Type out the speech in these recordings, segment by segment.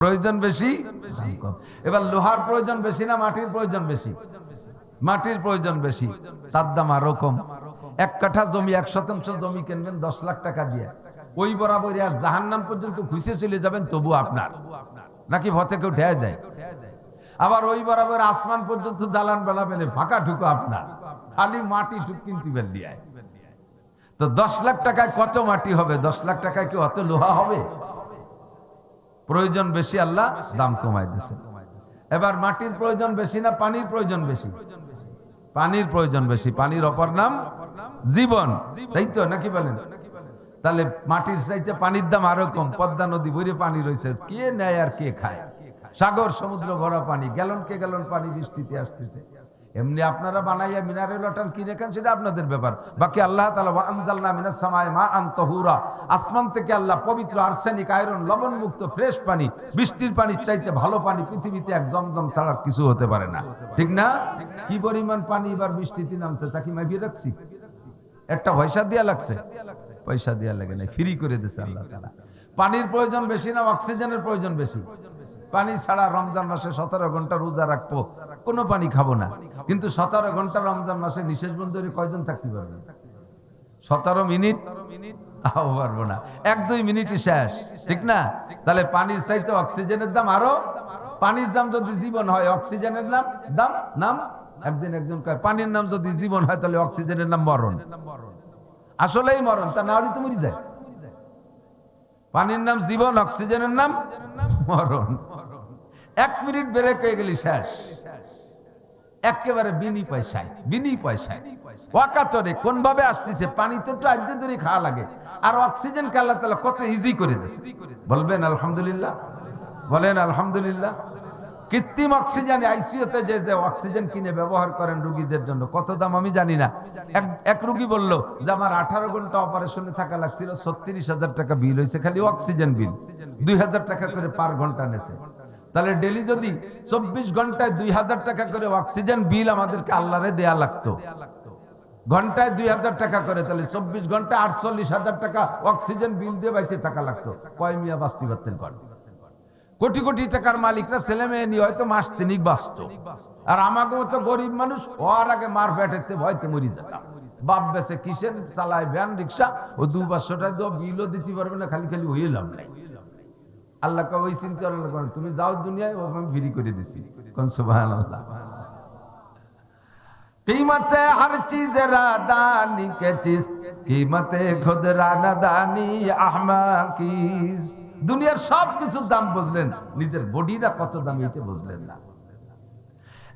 প্রয়োজন বেশি, দাম কম। এবার লোহার প্রয়োজন বেশি না মাটির প্রয়োজন বেশি? মাটির প্রয়োজন বেশি, তার দাম আরো কম। 1 কাঠা জমি 1% জমি কিনবেন 10 লাখ টাকা দিয়ে, ওই বরাবর জাহান্নাম পর্যন্ত ঘুষে চলে যাবেন, তবু আপনার নাকি ভতে কেউ ঢেয় দেয়। আবার ওই বরাবর আসমান পর্যন্ত দালান বানাবেন, ফাঁকা ঢুকো আপনার, খালি মাটি ঢুক কিনতে বেরিয়ে। তো 10 লাখ টাকায় কত মাটি হবে? 10 লাখ টাকায় কি অত লোহা হবে? প্রয়োজন বেশি, আল্লাহ দাম কমাই দিয়েছে। এবার মাটির প্রয়োজন বেশি না পানির প্রয়োজন বেশি? পানির প্রয়োজন বেশি। পানির অপর নাম জীবন, তাই তো নাকি বলেন? তাহলে মাটির চাইতে পানির দাম আরো কম। পদ্মা নদী ভরে পানি রয়েছে, কে নেয় আর কে খায়? সাগর সমুদ্র ভরা পানি, গ্যালন কে গ্যালন পানি বৃষ্টিতে আসতেছে। এমনি আপনারা বানাইয়া মিনারেল ওয়াটার কিনে খান, সেটা আপনাদের ব্যাপার। বাকি আল্লাহ তাআলা ওয়া আনজালনা মিনাস সামায়ে মাআন তাহুরা, আসমান থেকে আল্লাহ পবিত্র আর্সেনিক আয়রন লবণ মুক্ত ফ্রেশ পানি, বৃষ্টির পানির চাইতে ভালো পানি পৃথিবীতে এক জমজম ছাড়া কিছু হতে পারে না, ঠিক না? কি পরিমাণ পানি এবার বৃষ্টিতে নামছে তা কি মাইবিয়ে রাখছি? একটা পয়সা দিয়া লাগছে? পয়সা দিয়া লাগে না, ফ্রি করে দিয়েছে আল্লাহ তাআলা। পানির প্রয়োজন বেশি না অক্সিজেনের প্রয়োজন বেশি? পানি ছাড়া রমজান মাসে 17 ঘন্টা রোজা রাখবো, কোনো পানি খাবো না, কিন্তু 17 ঘন্টা রমজান মাসে নিষেধ বন্ধরে কয়জন থাকতে পারবে? 17 মিনিট তাও পারবো না, 1-2 মিনিটই শেষ, ঠিক না? তাহলে পানির চাইতে অক্সিজেনের দাম আরো। পানির দাম যদি জীবন হয়, অক্সিজেনের নাম একদিন একজন কয় পানির নাম যদি জীবন হয়, তাহলে অক্সিজেনের নাম মরণ। আসলেই মরণ, তা না হলে তো মরে যায়। পানির নাম জীবন, অক্সিজেনের নাম মরণ। 1 মিনিট ব্রেক হয়ে গেলি শেষ, একেবারে বিনি পয়সায় ওয়াকাতরে কোন ভাবে আসতেছে। পানি তো একটু আজকে ধরে খাওয়া লাগে, আর অক্সিজেন কে আল্লাহ তাআলা কত ইজি করে দিয়েছে। বলবেন আলহামদুলিল্লাহ, বলেন আলহামদুলিল্লাহ। কৃত্রিম অক্সিজেন, আইসিইউতে যে অক্সিজেন কিনে ব্যবহার করেন রোগীদের জন্য, কত দাম আমি জানি না। এক রোগী বলল যে আমার 18 ঘন্টা অপারেশনে থাকা লাগছিল, 36,000 টাকা বিল হয়েছে, খালি অক্সিজেন বিল 2,000 টাকা করে পার ঘন্টা নেছে। তাহলে ডেলি যদি 24 ঘন্টায় 2,000 টাকা করে অক্সিজেন বিল আমাদেরকে আল্লাহরে দেয়া লাগতো, ঘন্টায় 2,000 টাকা করে, তাহলে 24 ঘন্টায় 48,000 টাকা অক্সিজেন বিল দিয়ে বাইসে থাকা লাগতো। কয় মিয়া বাঁচতে পারতেন? কোটি কোটি টাকার মালিকরা ছেলে মেয়ে নিয়ে হয়তো মাস 3 বাঁচত, আর আমাকে মতো গরিব মানুষ ওর আগে মার পেটেতে ভয়তে মরি যেতাম। বাপ বেসে কিসের চালায় ভ্যান রিক্সা, ও 200-500 টাকা বিলও দিতে পারবে না, খালি খালি হয়ে লাভ নাই। আল্লাহকে ওই চিন্তা করেন, তুমি যাও দুনিয়ায়, ও আমি ফ্রি করে দিছি। কোন সুবহানাল্লাহ। कीमते हर चीज रादानी के चीज, कीमते खुद रानादानी अहमाकीज। দুনিয়ার সব কিছুর দাম বুঝলেন, নিজের বডিটা কত দাম এটা বুঝলেন না।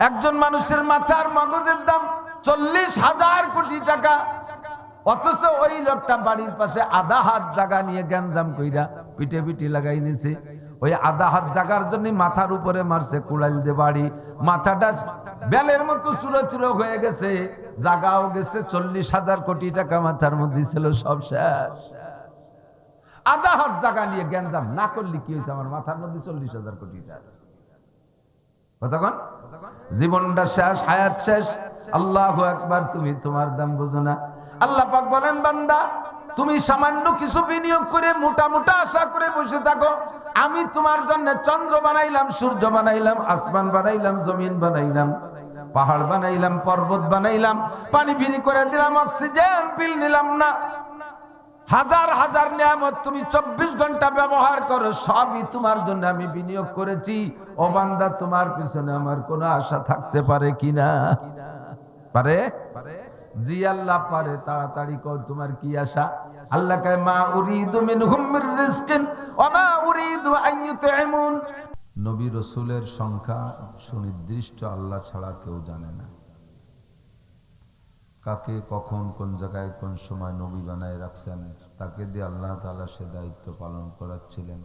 একজন মানুষের মাথার মগজের দাম 40,000 কোটি টাকা, অথচ ওই লোকটা বাড়ির পাশে আধা হাত জায়গা নিয়ে গ্যাঞ্জাম কইরা পিঠে পিঠে লাগাই নিছে। ওই আধা হাত জায়গার জন্য মাথার উপরে মারছে কুড়াইল দিয়ে বাড়ি, মাথাটা বেলের মতো চুরো চুরো হয়ে গেছে, জাগাও গেছে। 40,000 কোটি টাকা মাথার মধ্যে ছিল, সব শেষ। আধা হাত জায়গা নিয়ে গ্যাঞ্জাম না করলে কি হয়েছে? আমার মাথার মধ্যে 40,000 কোটি টাকা, কতক্ষণ জীবনটা শেষ, হায়াত শেষ। আল্লাহু আকবার। তুমি তোমার দাম বুঝো না। আল্লাহ পাক বলেন, বান্দা তুমি সামান্য কিছু বিনিয়োগ করে মোটা মোটা আশা করে বসে থাকো, আমি তোমার জন্য চন্দ্র বানাইলাম, সূর্য বানাইলাম, আসমান বানাইলাম, জমিন বানাইলাম, পাহাড় বানাইলাম, পর্বত বানাইলাম, পানি বিলি করে দিলাম, অক্সিজেন বিল নিলাম না। হাজার হাজার নিয়ামত তুমি 24 ঘন্টা ব্যবহার করো, সবই তোমার জন্য আমি বিনিয়োগ করেছি। ও বান্দা, তোমার পিছনে আমার কোনো আশা থাকতে পারে কিনা? পারে? জি আল্লাহ পারে। তাড়াতাড়ি কও, তোমার কি আশা? আল্লাহ কয়, মা উরিদু মিনহুম মির রিজকিন ওয়া মা উরিদু আন ইউতঈমুন। নবী রাসূলের সংখ্যা সুনির্দিষ্ট আল্লাহ ছাড়া কেউ জানে না। কাকে কখন কোন জায়গায় কোন সময় নবী বানায় রাখছেন, তাকে দিয়ে আল্লাহ তাআলা সে দায়িত্ব পালন করাচ্ছিলেন।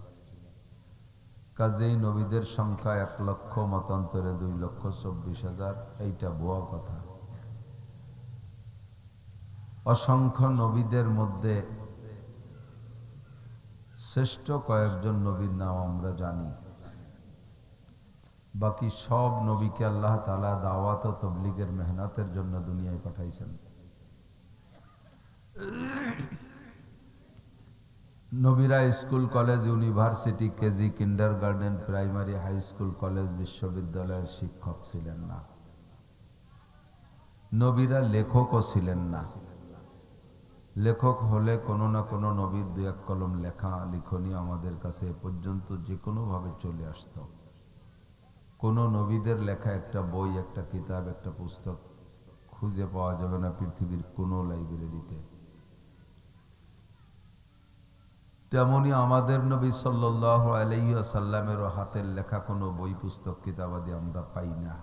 কাজেই নবীদের সংখ্যা 1 লক্ষ, মতান্তরে 2,24,000, এইটা ভুয়া কথা। অসংখ্য নবীদের মধ্যে শ্রেষ্ঠ কয়েকজন নবীর নাম আমরা জানি। বাকি সব নবীকে আল্লাহ তাআলা দাওয়াত ও তাবলীগের মেহনতের জন্য দুনিয়ায় পাঠাইছেন। নবীরা school college university KG kindergarten primary high school college বিশ্ববিদ্যালয়ের শিক্ষক ছিলেন না। নবীরা লেখকও ছিলেন না। লেখক হলে কোনো না কোনো নবীর দু এক কলম লেখা লিখনি আমাদের কাছে এ পর্যন্ত যে কোনোভাবে চলে আসত। কোনো নবীদের লেখা একটা বই, একটা কিতাব, একটা পুস্তক খুঁজে পাওয়া যাবে না পৃথিবীর কোনো লাইব্রেরিতে। তেমনি আমাদের নবী সাল্লাল্লাহু আলাইহি ওয়াসাল্লামের হাতের লেখা কোনো বই পুস্তক কিতাবাদি আমরা পাই না।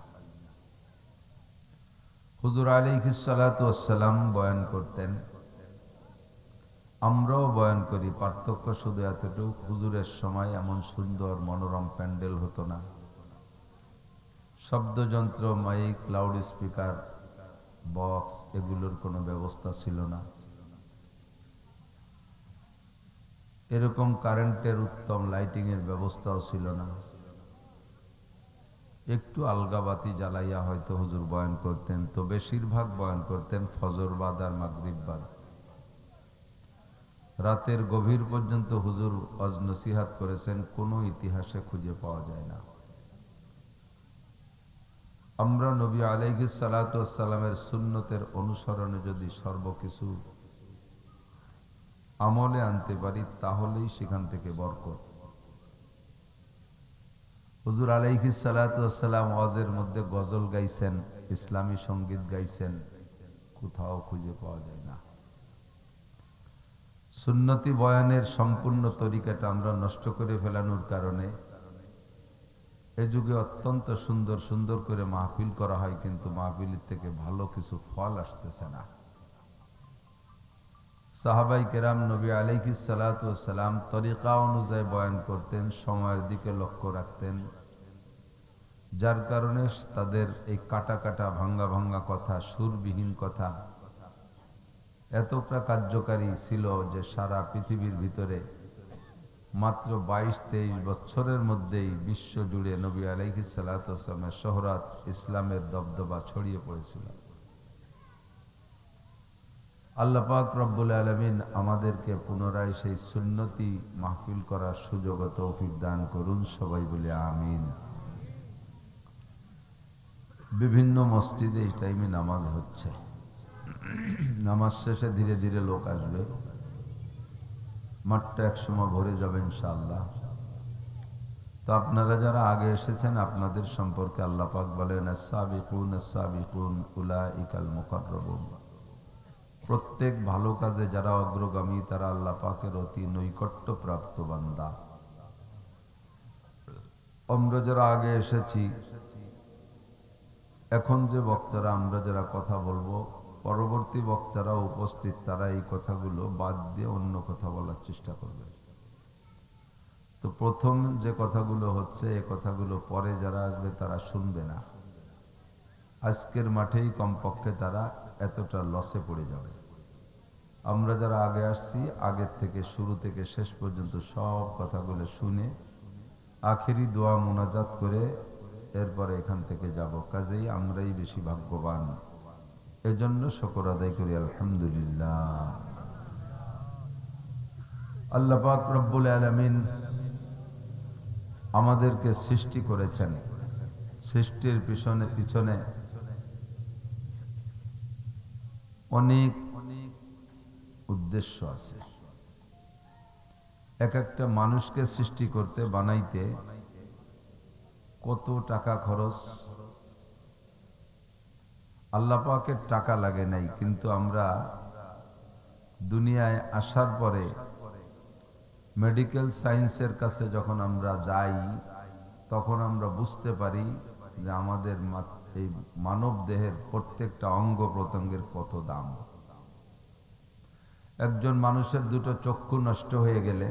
হুজুর আলাইহিস সালাতু ওয়াসসালাম বয়ান করতেন, আমরাও বয়ান করি, পার্থক্য শুধু এতটুকু, হুজুরের সময় এমন সুন্দর মনোরম প্যান্ডেল হতো না। শব্দযন্ত্র, মাইক, লাউড স্পিকার, বক্স এগুলোর কোনো ব্যবস্থা ছিল না। এরকম কারেন্টের উত্তম লাইটিং এর ব্যবস্থাও ছিল না। একটু আলগাবাতি জ্বালাইয়া হয়তো হুজুর বয়ান করতেন, তো বেশিরভাগ বয়ান করতেন ফজর বাদ আর মাগরিব বাদ। রাতের গভীর পর্যন্ত হুজুর ওয়াজ নসিহাত করেছেন, কোনো ইতিহাসে খুঁজে পাওয়া যায় না। আমরা নবী আলাইহিস সালাতু ওয়াসসালামের সুন্নতের অনুসরণে যদি সর্বকিছু আমলে আনতে পারি তাহলেই সেখান থেকে বরকত। হুজুর আলাইহিস সালাতু ওয়াসসালাম ওয়াজের মধ্যে গজল গাইছেন, ইসলামী সঙ্গীত গাইছেন, কোথাও খুঁজে পাওয়া যায় না। সুন্নতি বয়ানের সম্পূর্ণ তরিকাটা আমরা নষ্ট করে ফেলানোর কারণে এ যুগে অত্যন্ত সুন্দর সুন্দর করে মাহফিল করা হয়, কিন্তু মাহফিলের থেকে ভালো কিছু ফল আসতেছে না। সাহাবাই কেরাম নবী আলাইহিস সালাতু ওয়াসসালাম তরিকা অনুযায়ী বয়ান করতেন, সময়ের দিকে লক্ষ্য রাখতেন, যার কারণে তাদের এই কাটা কাটা ভাঙ্গা ভাঙ্গা কথা, সুরবিহীন কথা এতটা কার্যকারী ছিল যে সারা পৃথিবীর ভিতরে মাত্র 22-23 বছরের মধ্যেই বিশ্ব জুড়ে নবী আলাইহিস সালাতু ওয়াসসালামের শোহরত, ইসলামের দবদবা ছড়িয়ে পড়েছিল। আল্লাহ পাক রব্বুল আলামিন আমাদেরকে পুনরায় সেই সুন্নতি মাহফিল করার সুযোগ ও তৌফিক দান করুন, সবাই বলে আমিন। বিভিন্ন মসজিদে এই টাইমে নামাজ হচ্ছে, নামাজ শেষে ধীরে ধীরে লোক আসবে, মাঠটা একসময় ভরে যাবে ইনশাআল্লাহ। তো আপনারা যারা আগে এসেছেন আপনাদের সম্পর্কে আল্লাহ পাক বলেন, আস-সাবিকুন আস-সাবিকুন উলাইকাল মুকাররাবুন। প্রত্যেক ভালো কাজে যারা অগ্রগামী তারা আল্লাহ পাকের অতি নৈকট্য প্রাপ্ত বান্দা। আমরা যারা আগে এসেছি, এখন যে বক্তারা আমরা যারা কথা বলবো, পরবর্তী বক্তারা উপস্থিত তারা এই কথাগুলো বাদ দিয়ে অন্য কথা বলার চেষ্টা করবে। তো প্রথম যে কথাগুলো হচ্ছে এই কথাগুলো পরে যারা আসবে তারা শুনবে না। আজকের মাঠেই কমপক্ষে তারা এতটা লসে পড়ে যাবে। আমরা যারা আগে আসছি আগের থেকে শুরু থেকে শেষ পর্যন্ত সব কথাগুলো শুনে আখেরি দোয়া মুনাজাত করে এরপরে এখান থেকে যাব। কাজেই আমরাই বেশি ভাগ্যবান, এজন্য শুকর আদায় করি আলহামদুলিল্লাহ। আল্লাহ পাক রব্বুল আলামিন আমাদেরকে সৃষ্টি করেছেন, সৃষ্টির পিছনে অনেক উদ্দেশ্য আছে। এক একটা মানুষকে সৃষ্টি করতে, বানাইতে কত টাকা খরচ। আল্লাহ পাকের টাকা লাগে নাই, কিন্তু আমরা দুনিয়ায় আসার পরে মেডিকেল সায়েন্সের কাছে যখন আমরা যাই তখন আমরা বুঝতে পারি যে আমাদের এই মানব দেহের প্রত্যেকটা অঙ্গ প্রত্যঙ্গের কত দাম। একজন মানুষের দুটো চক্ষু নষ্ট হয়ে গেলে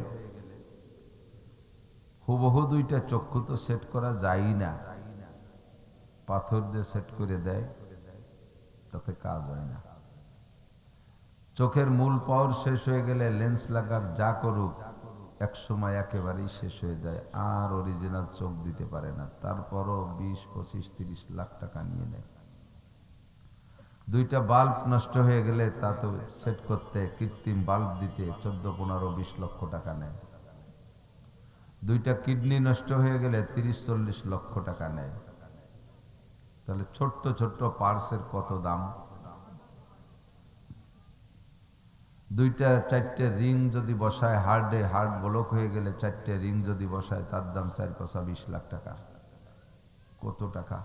হুবহু দুইটা চক্ষু তো সেট করা যায় না, পাথর দিয়ে সেট করে দেয়, তাতে কাজ হয় না। চোখের মূল পাওয়ার শেষ হয়ে গেলে লেন্স লাগার যা করুক এক সময় একেবারেই শেষ হয়ে যায়, আর অরিজিনাল চোখ দিতে পারে না। তারপরও 20, 25, 30 লাখ টাকা নিয়ে নেয়। দুইটা বাল্ব নষ্ট হয়ে গেলে তা তো সেট করতে কৃত্রিম বাল্ব দিতে 14, 15, 20 লক্ষ টাকা নেয়। দুইটা কিডনি নষ্ট হয়ে গেলে 30, 40 লক্ষ টাকা নেয়। তাহলে ছোট্ট ছোট্ট পার্টসের কত দাম। দুইটা 4টে রিং যদি বসায় হার্টে, হার্ট ব্লক হয়ে গেলে 4টে রিং যদি বসায় তার দাম 4-5-20 লাখ টাকা। কত টাকা।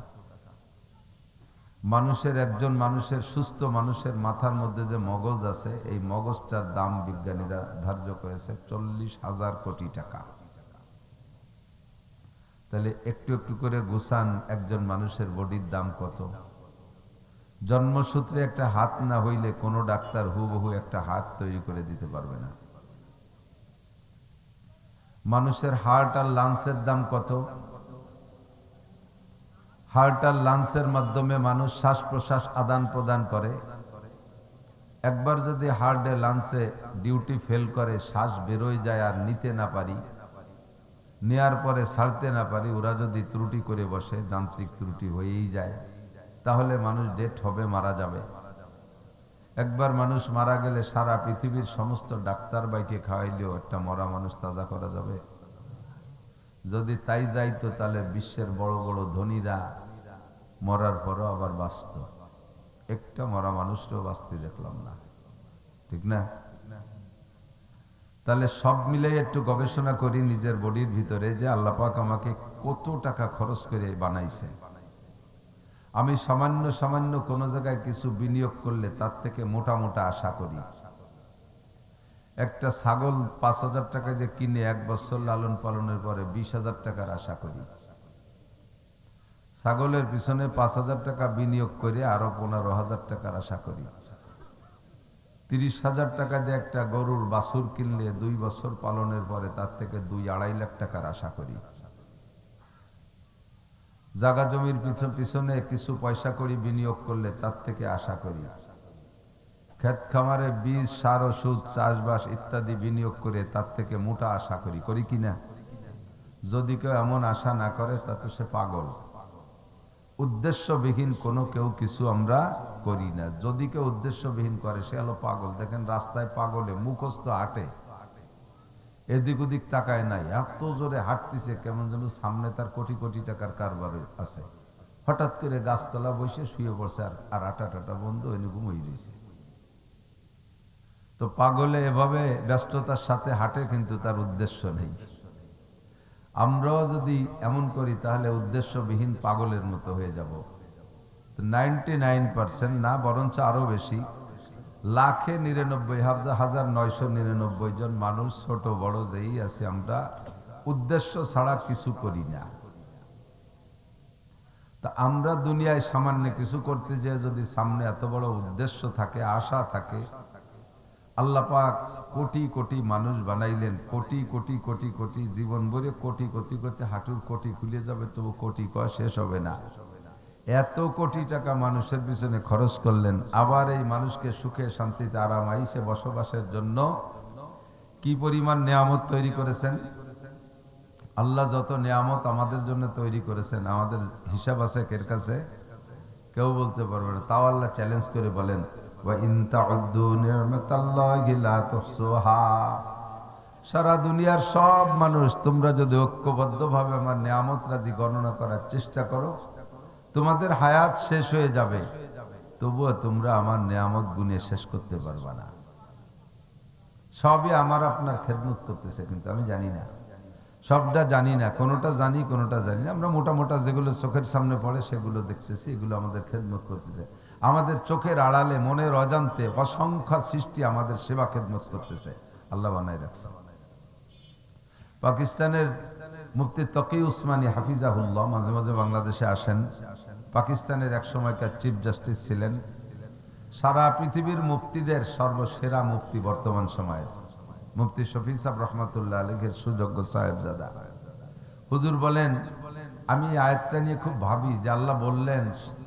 মানুষের, একজন মানুষের, সুস্থ মানুষের মাথার মধ্যে যে মগজ আছে, এই মগজটার দাম বিজ্ঞানীরা ধার্য করেছে 40,000 কোটি টাকা। তাহলে একটু একটু করে গুছান, একজন মানুষের বডির দাম কত। জন্মসূত্রে একটা হাত না হইলে কোনো ডাক্তার হুবহু একটা হাত তৈরি করে দিতে পারবে না। মানুষের হার্ট আর লাংসের দাম কত। হার্ট আর লাংসের মাধ্যমে মানুষ শ্বাস প্রশ্বাস আদান প্রদান করে। একবার যদি হার্টে লাংসে ডিউটি ফেল করে, শ্বাস বেরোয় যায় আর নিতে না পারি, নেয়ার পরে ছাড়তে না পারি, ওরা যদি ত্রুটি করে বসে, যান্ত্রিক ত্রুটি হয়েই যায়, তাহলে মানুষ ডেথ হবে, মারা যাবে। একবার মানুষ মারা গেলে সারা পৃথিবীর সমস্ত ডাক্তার বাইকে খাওয়াইলেও একটা মরা মানুষ তাজা করা যাবে? যদি তাই যাইতো তাহলে বিশ্বের বড় বড় ধনীরা মরার পরও আবার বাঁচত। একটা মরা মানুষটাও বাঁচতে দেখলাম না, ঠিক না? তাহলে সব মিলে একটু গবেষণা করি নিজের বডির ভিতরে, যে আল্লাহ পাক আমাকে কত টাকা খরচ করে বানাইছে। আমি সামান্য সামান্য কোনো জায়গায় কিছু বিনিয়োগ করলে তার থেকে মোটা মোটা আশা করি। একটা ছাগল 5,000 টাকা যে কিনে 1 বছর লালন পালনের পরে 20,000 টাকার আশা করি। ছাগলের পিছনে 5,000 টাকা বিনিয়োগ করে আরো 15,000 টাকার আশা করি। 30,000 টাকা দিয়ে একটা গরুর বাছুর কিনলে 2 বছর পালনের পরে তার থেকে 2-2.5 লাখ টাকার আশা করি। জায়গা জমির পিছনে কিছু পয়সা করি বিনিয়োগ করলে তার থেকে আশা করি। ক্ষেত খামারে বীজ, সার, ওষুধ, চাষবাস ইত্যাদি বিনিয়োগ করে তার থেকে মোটা আশা করি। করি কিনা? যদি কেউ এমন আশা না করে তা তো সে পাগল। উদ্দেশ্যবিহীন কোনো কেউ কিছু আমরা করি না। যদি কেউ উদ্দেশ্যবিহীন করে সে হলো পাগল। দেখেন রাস্তায় পাগলে মুখস্থ হাঁটে, এদিক ওদিক তাকায় নাই, এত জোরে হাঁটতেছে কেমন যেন সামনে তার কোটি কোটি টাকার কারবার আছে। হঠাৎ করে গাছতলা বসে শুয়ে পড়ছে, আর আটা টাটা বন্ধ, এনে ঘুমিয়ে রয়েছে। তো পাগলে এভাবে ব্যস্ততার সাথে হাঁটে, কিন্তু তার উদ্দেশ্য নেই। আমরাও যদি এমন করি তাহলে উদ্দেশ্যবিহীন পাগলের মতো হয়ে যাব। 99% না, বরঞ্চ আরো বেশি, 1,99,999 জন মানুষ, ছোট বড় যেই আছে, আমরা উদ্দেশ্য ছাড়া কিছু করি না। তা আমরা দুনিয়ায় সামান্য কিছু করতে যেয়ে যদি সামনে এত বড় উদ্দেশ্য থাকে, আশা থাকে, আল্লাহ পাক কোটি কোটি মানুষ বানাইলেন, কোটি কোটি কোটি কোটি, জীবন ভরে কোটি কোটি কোটি, হাঁটুর কোটি খুলে যাবে তবু কোটি কয় শেষ হবে না। এত কোটি টাকা মানুষের পিছনে খরচ করলেন, আবার এই মানুষকে সুখে শান্তিতে আরাম আইসে বসবাসের জন্য কি পরিমাণ নিয়ামত তৈরি করেছেন। আল্লাহ যত নিয়ামত আমাদের জন্য তৈরি করেছেন, আমাদের হিসাব আছে এর কাছে? কেউ বলতে পারবে না। তাও আল্লাহ চ্যালেঞ্জ করে বলেন, সারা দুনিয়ার সব মানুষ তোমরা যদি ঐক্যবদ্ধভাবে আমার নিয়ামত রাজি গণনা করার চেষ্টা করো, তোমাদের হায়াত শেষ হয়ে যাবে, তবুও তোমরা আমার নিয়ামত গুণে শেষ করতে পারবা না। সবই আমার আপনার খেদমত করতেছে, কিন্তু আমি জানি না, সবটা জানি না, কোনোটা জানি কোনোটা জানি না। আমরা মোটা মোটা যেগুলো চোখের সামনে পড়ে সেগুলো দেখতেছি, এগুলো আমাদের খেদমত করতেছে। আমাদের চোখের আড়ালে মনের অজান্তে অসংখ্য সৃষ্টি আমাদের সেবা খেদমত করতেছে, আল্লাহ বানাই রাখছে। পাকিস্তানের মুফতি তকি উসমানী হাফিজাহুল্লাহ মাঝে মাঝে বাংলাদেশে আসেন। পাকিস্তানের এক সময়কার চিফ জাস্টিস ছিলেন, সারা পৃথিবীর মুফতিদের সর্বসেরা মুফতি বর্তমান সময়ের মুফতি শফি সাহেব রহমাতুল্লাহ আলাইহির সুযোগ্য সাহেবজাদা। হুজুর বলেন, আমি আয়াতটা নিয়ে খুব ভাবি যে আল্লাহ বললেন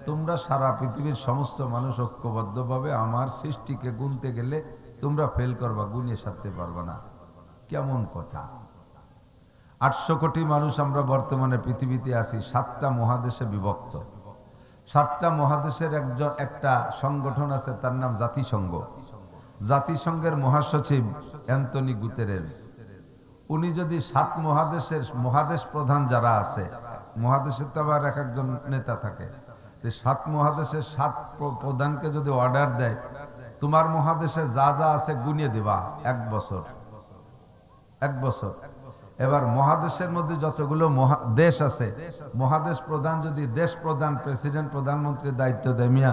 তোমরা সারা পৃথিবীর সমস্ত মানুষ ঐক্যবদ্ধভাবে আমার সৃষ্টিকে গুনতে গেলে তোমরা ফেল করবা, গুনিয়ে সারতে পারবা না। কেমন কথা! 800 কোটি মানুষ আমরা বর্তমানে পৃথিবীতে আছি, 7টা মহাদেশে বিভক্ত। 7টা মহাদেশের একটা সংগঠন আছে, তার নাম জাতিসংঘ। জাতিসংঘের মহাসচিব অ্যান্টনি গুতেরেস। উনি যদি 7 মহাদেশের মহাদেশ প্রধান যারা আছে, মহাদেশের তো আবার এক একজন নেতা থাকে, 7 মহাদেশের 7 প্রধানকে যদি অর্ডার দেয়, তোমার মহাদেশে যা যা আছে গুনিয়ে দিবা 1 বছর। এবার মহাদেশের মধ্যে যতগুলো দেশ আছে, মহাদেশ প্রধান যদি দেশ প্রধান, প্রেসিডেন্ট, প্রধানমন্ত্রীর দায়িত্ব দেয়, মিয়া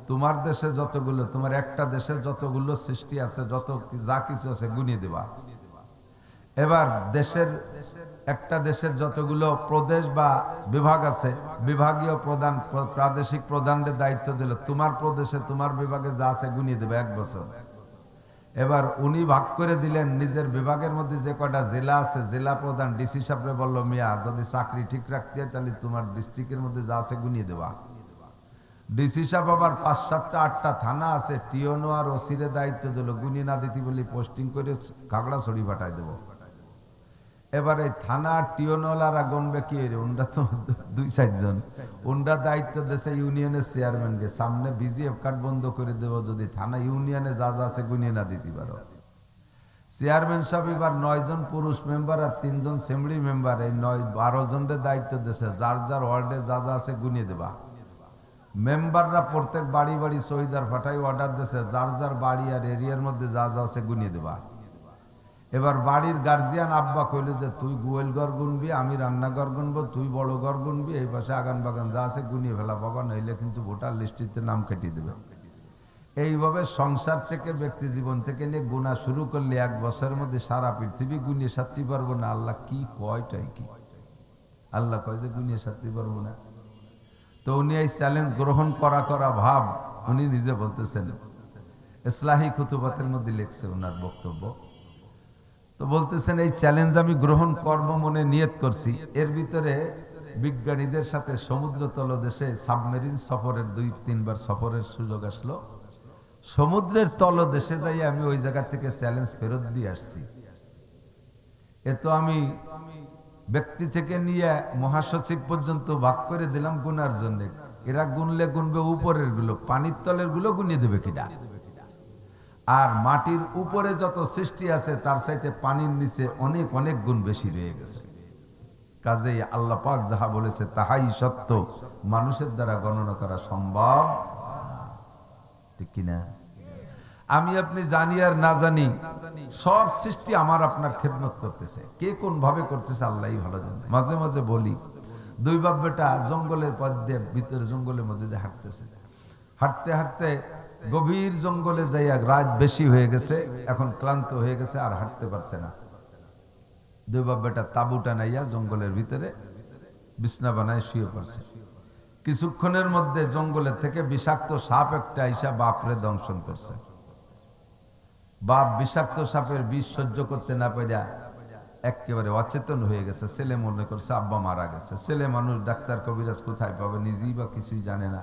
তোমার দেশে যতগুলো, তোমার একটা দেশে যতগুলো সৃষ্টি আছে, যত যা কিছু আছে গুনিয়ে দিবা। এবার একটা দেশের যতগুলো প্রদেশ বা বিভাগ আছে, বিভাগীয় প্রধান, প্রাদেশিক প্রধানদের দায়িত্ব দিল, তোমার প্রদেশে তোমার বিভাগে যা আছে গুনিয়ে দেবে 1 বছর। এবার উনি ভাগ করে দিলেন নিজের বিভাগের মধ্যে যে কয়টা জেলা আছে, জেলা প্রধান ডিসি সাহেবরে বলল, মিয়া যদি চাকরি ঠিক রাখতে হয় তাহলে তোমার ডিস্ট্রিক্টের মধ্যে যা আছে গুনিয়ে দেবা। ডিসি সাহেব আবার 5, 7, 8টা থানা আছে, টিওনো আর ওসিরে দায়িত্ব দিল, গুনিয়ে না দিতে বলি পোস্টিং করে খাগড়াছড়ি পাঠাই দেবো। এবার এই থানা টিওনওয়ালারা গণবে কি, উনরা তো 2-4 জন, উনরা দায়িত্ব দেশে ইউনিয়নের চেয়ারম্যানকে, সামনে বিজিএফ কার্ড বন্ধ করে দেব যদি থানা ইউনিয়নে যা যা আছে গুনিয়ে না দিতে পারো। চেয়ারম্যান সাহেব এবার 9 জন পুরুষ মেম্বার আর 3 জন সেমলি মেম্বার, এই 12 জনের দায়িত্ব দেশে যার যার ওয়ার্ডে যা যা আছে গুনিয়ে দেবা। মেম্বাররা প্রত্যেক বাড়ি বাড়ি শহীদার ফাটাই অর্ডার দেশে যার যার বাড়ি আর এরিয়ার মধ্যে যা যা আছে গুনিয়ে দেবা। এবার বাড়ির গার্জিয়ান আব্বা কইল যে তুই গোয়েল ঘর গুনবি, আমি রান্নাঘর গুনবো, তুই বড় ঘর গুনবি, এই পাশে আগান বাগান যা আছে গুনিয়ে ফেলা বাবা, নইলে কিন্তু ভোটার লিস্টিতে নাম কেটে দেবে। এইভাবে সংসার থেকে, ব্যক্তি জীবন থেকে নিয়ে গুণা শুরু করলে 1 বছরের মধ্যে সারা পৃথিবী গুনিয়ে সারতে পারবো না। আল্লাহ কি কয়টাই কি, আল্লাহ কয় যে গুনিয়ে সারতে পারবো না। তো উনি এই চ্যালেঞ্জ গ্রহণ করা ভাব উনি নিজে বলতেছেন, ইসলাহি কুতুবাতের মধ্যে লিখছে ওনার বক্তব্য। তো বলতেছেন এই চ্যালেঞ্জ আমি গ্রহণ করব মনে নিয়ত করছি। এর ভিতরে বিজ্ঞানীদের সাথে সমুদ্র তলদেশে সাবমেরিন সফরের 2-3 বার সফরের সুযোগ আসলো। সমুদ্রের তলদেশে যাই আমি ওই জায়গা থেকে চ্যালেঞ্জ ফেরত দিয়ে আসছি। এ তো আমি ব্যক্তি থেকে নিয়ে মহাসচিব পর্যন্ত ভাগ করে দিলাম গুনার জন্য। এরা গুনলে গুনবে উপরের গুলো, পানির তলের গুলো গুনিয়ে দেবে কিনা। আর মাটির উপরে যত সৃষ্টি আছে তার চাইতে পানির নিচে অনেক অনেক গুণ বেশি রয়ে গেছে। কাজেই আল্লাহ পাক যাহা বলেছে তাহাই সত্য, মানুষের দ্বারা গণনা করা সম্ভব, ঠিক কিনা? আমি আপনি জানি আর না জানি, সব সৃষ্টি আমার আপনার খেদমত করতেছে। কে কোন ভাবে করতেছে আল্লাহই ভালো জানে। মাঝে মাঝে বলি, 2 বাপ বেটা জঙ্গলের পথ দিয়ে, ভিতরে জঙ্গলের মধ্যে দিয়ে হাঁটতেছে। হাঁটতে হাঁটতে গভীর জঙ্গলে যাইয়া রাত বেশি হয়ে গেছে, এখন ক্লান্ত হয়ে গেছে, আর হাঁটতে পারছে না। 2 বাপ বেটা তাঁবুটা নাইয়া জঙ্গলের ভিতরে বিছনা বানায় শুয়ে পড়ছে। কিছুক্ষণের মধ্যে জঙ্গলের থেকে বিষাক্ত সাপ একটা আইসা বাপরে দংশন করছে। বাপ বিষাক্ত সাপের বিষ সহ্য করতে না পারিয়া একেবারে অচেতন হয়ে গেছে। ছেলে মনে করছে আব্বা মারা গেছে। ছেলে মানুষ, ডাক্তার কবিরাজ কোথায় পাবে, নিজেই বা কিছুই জানে না,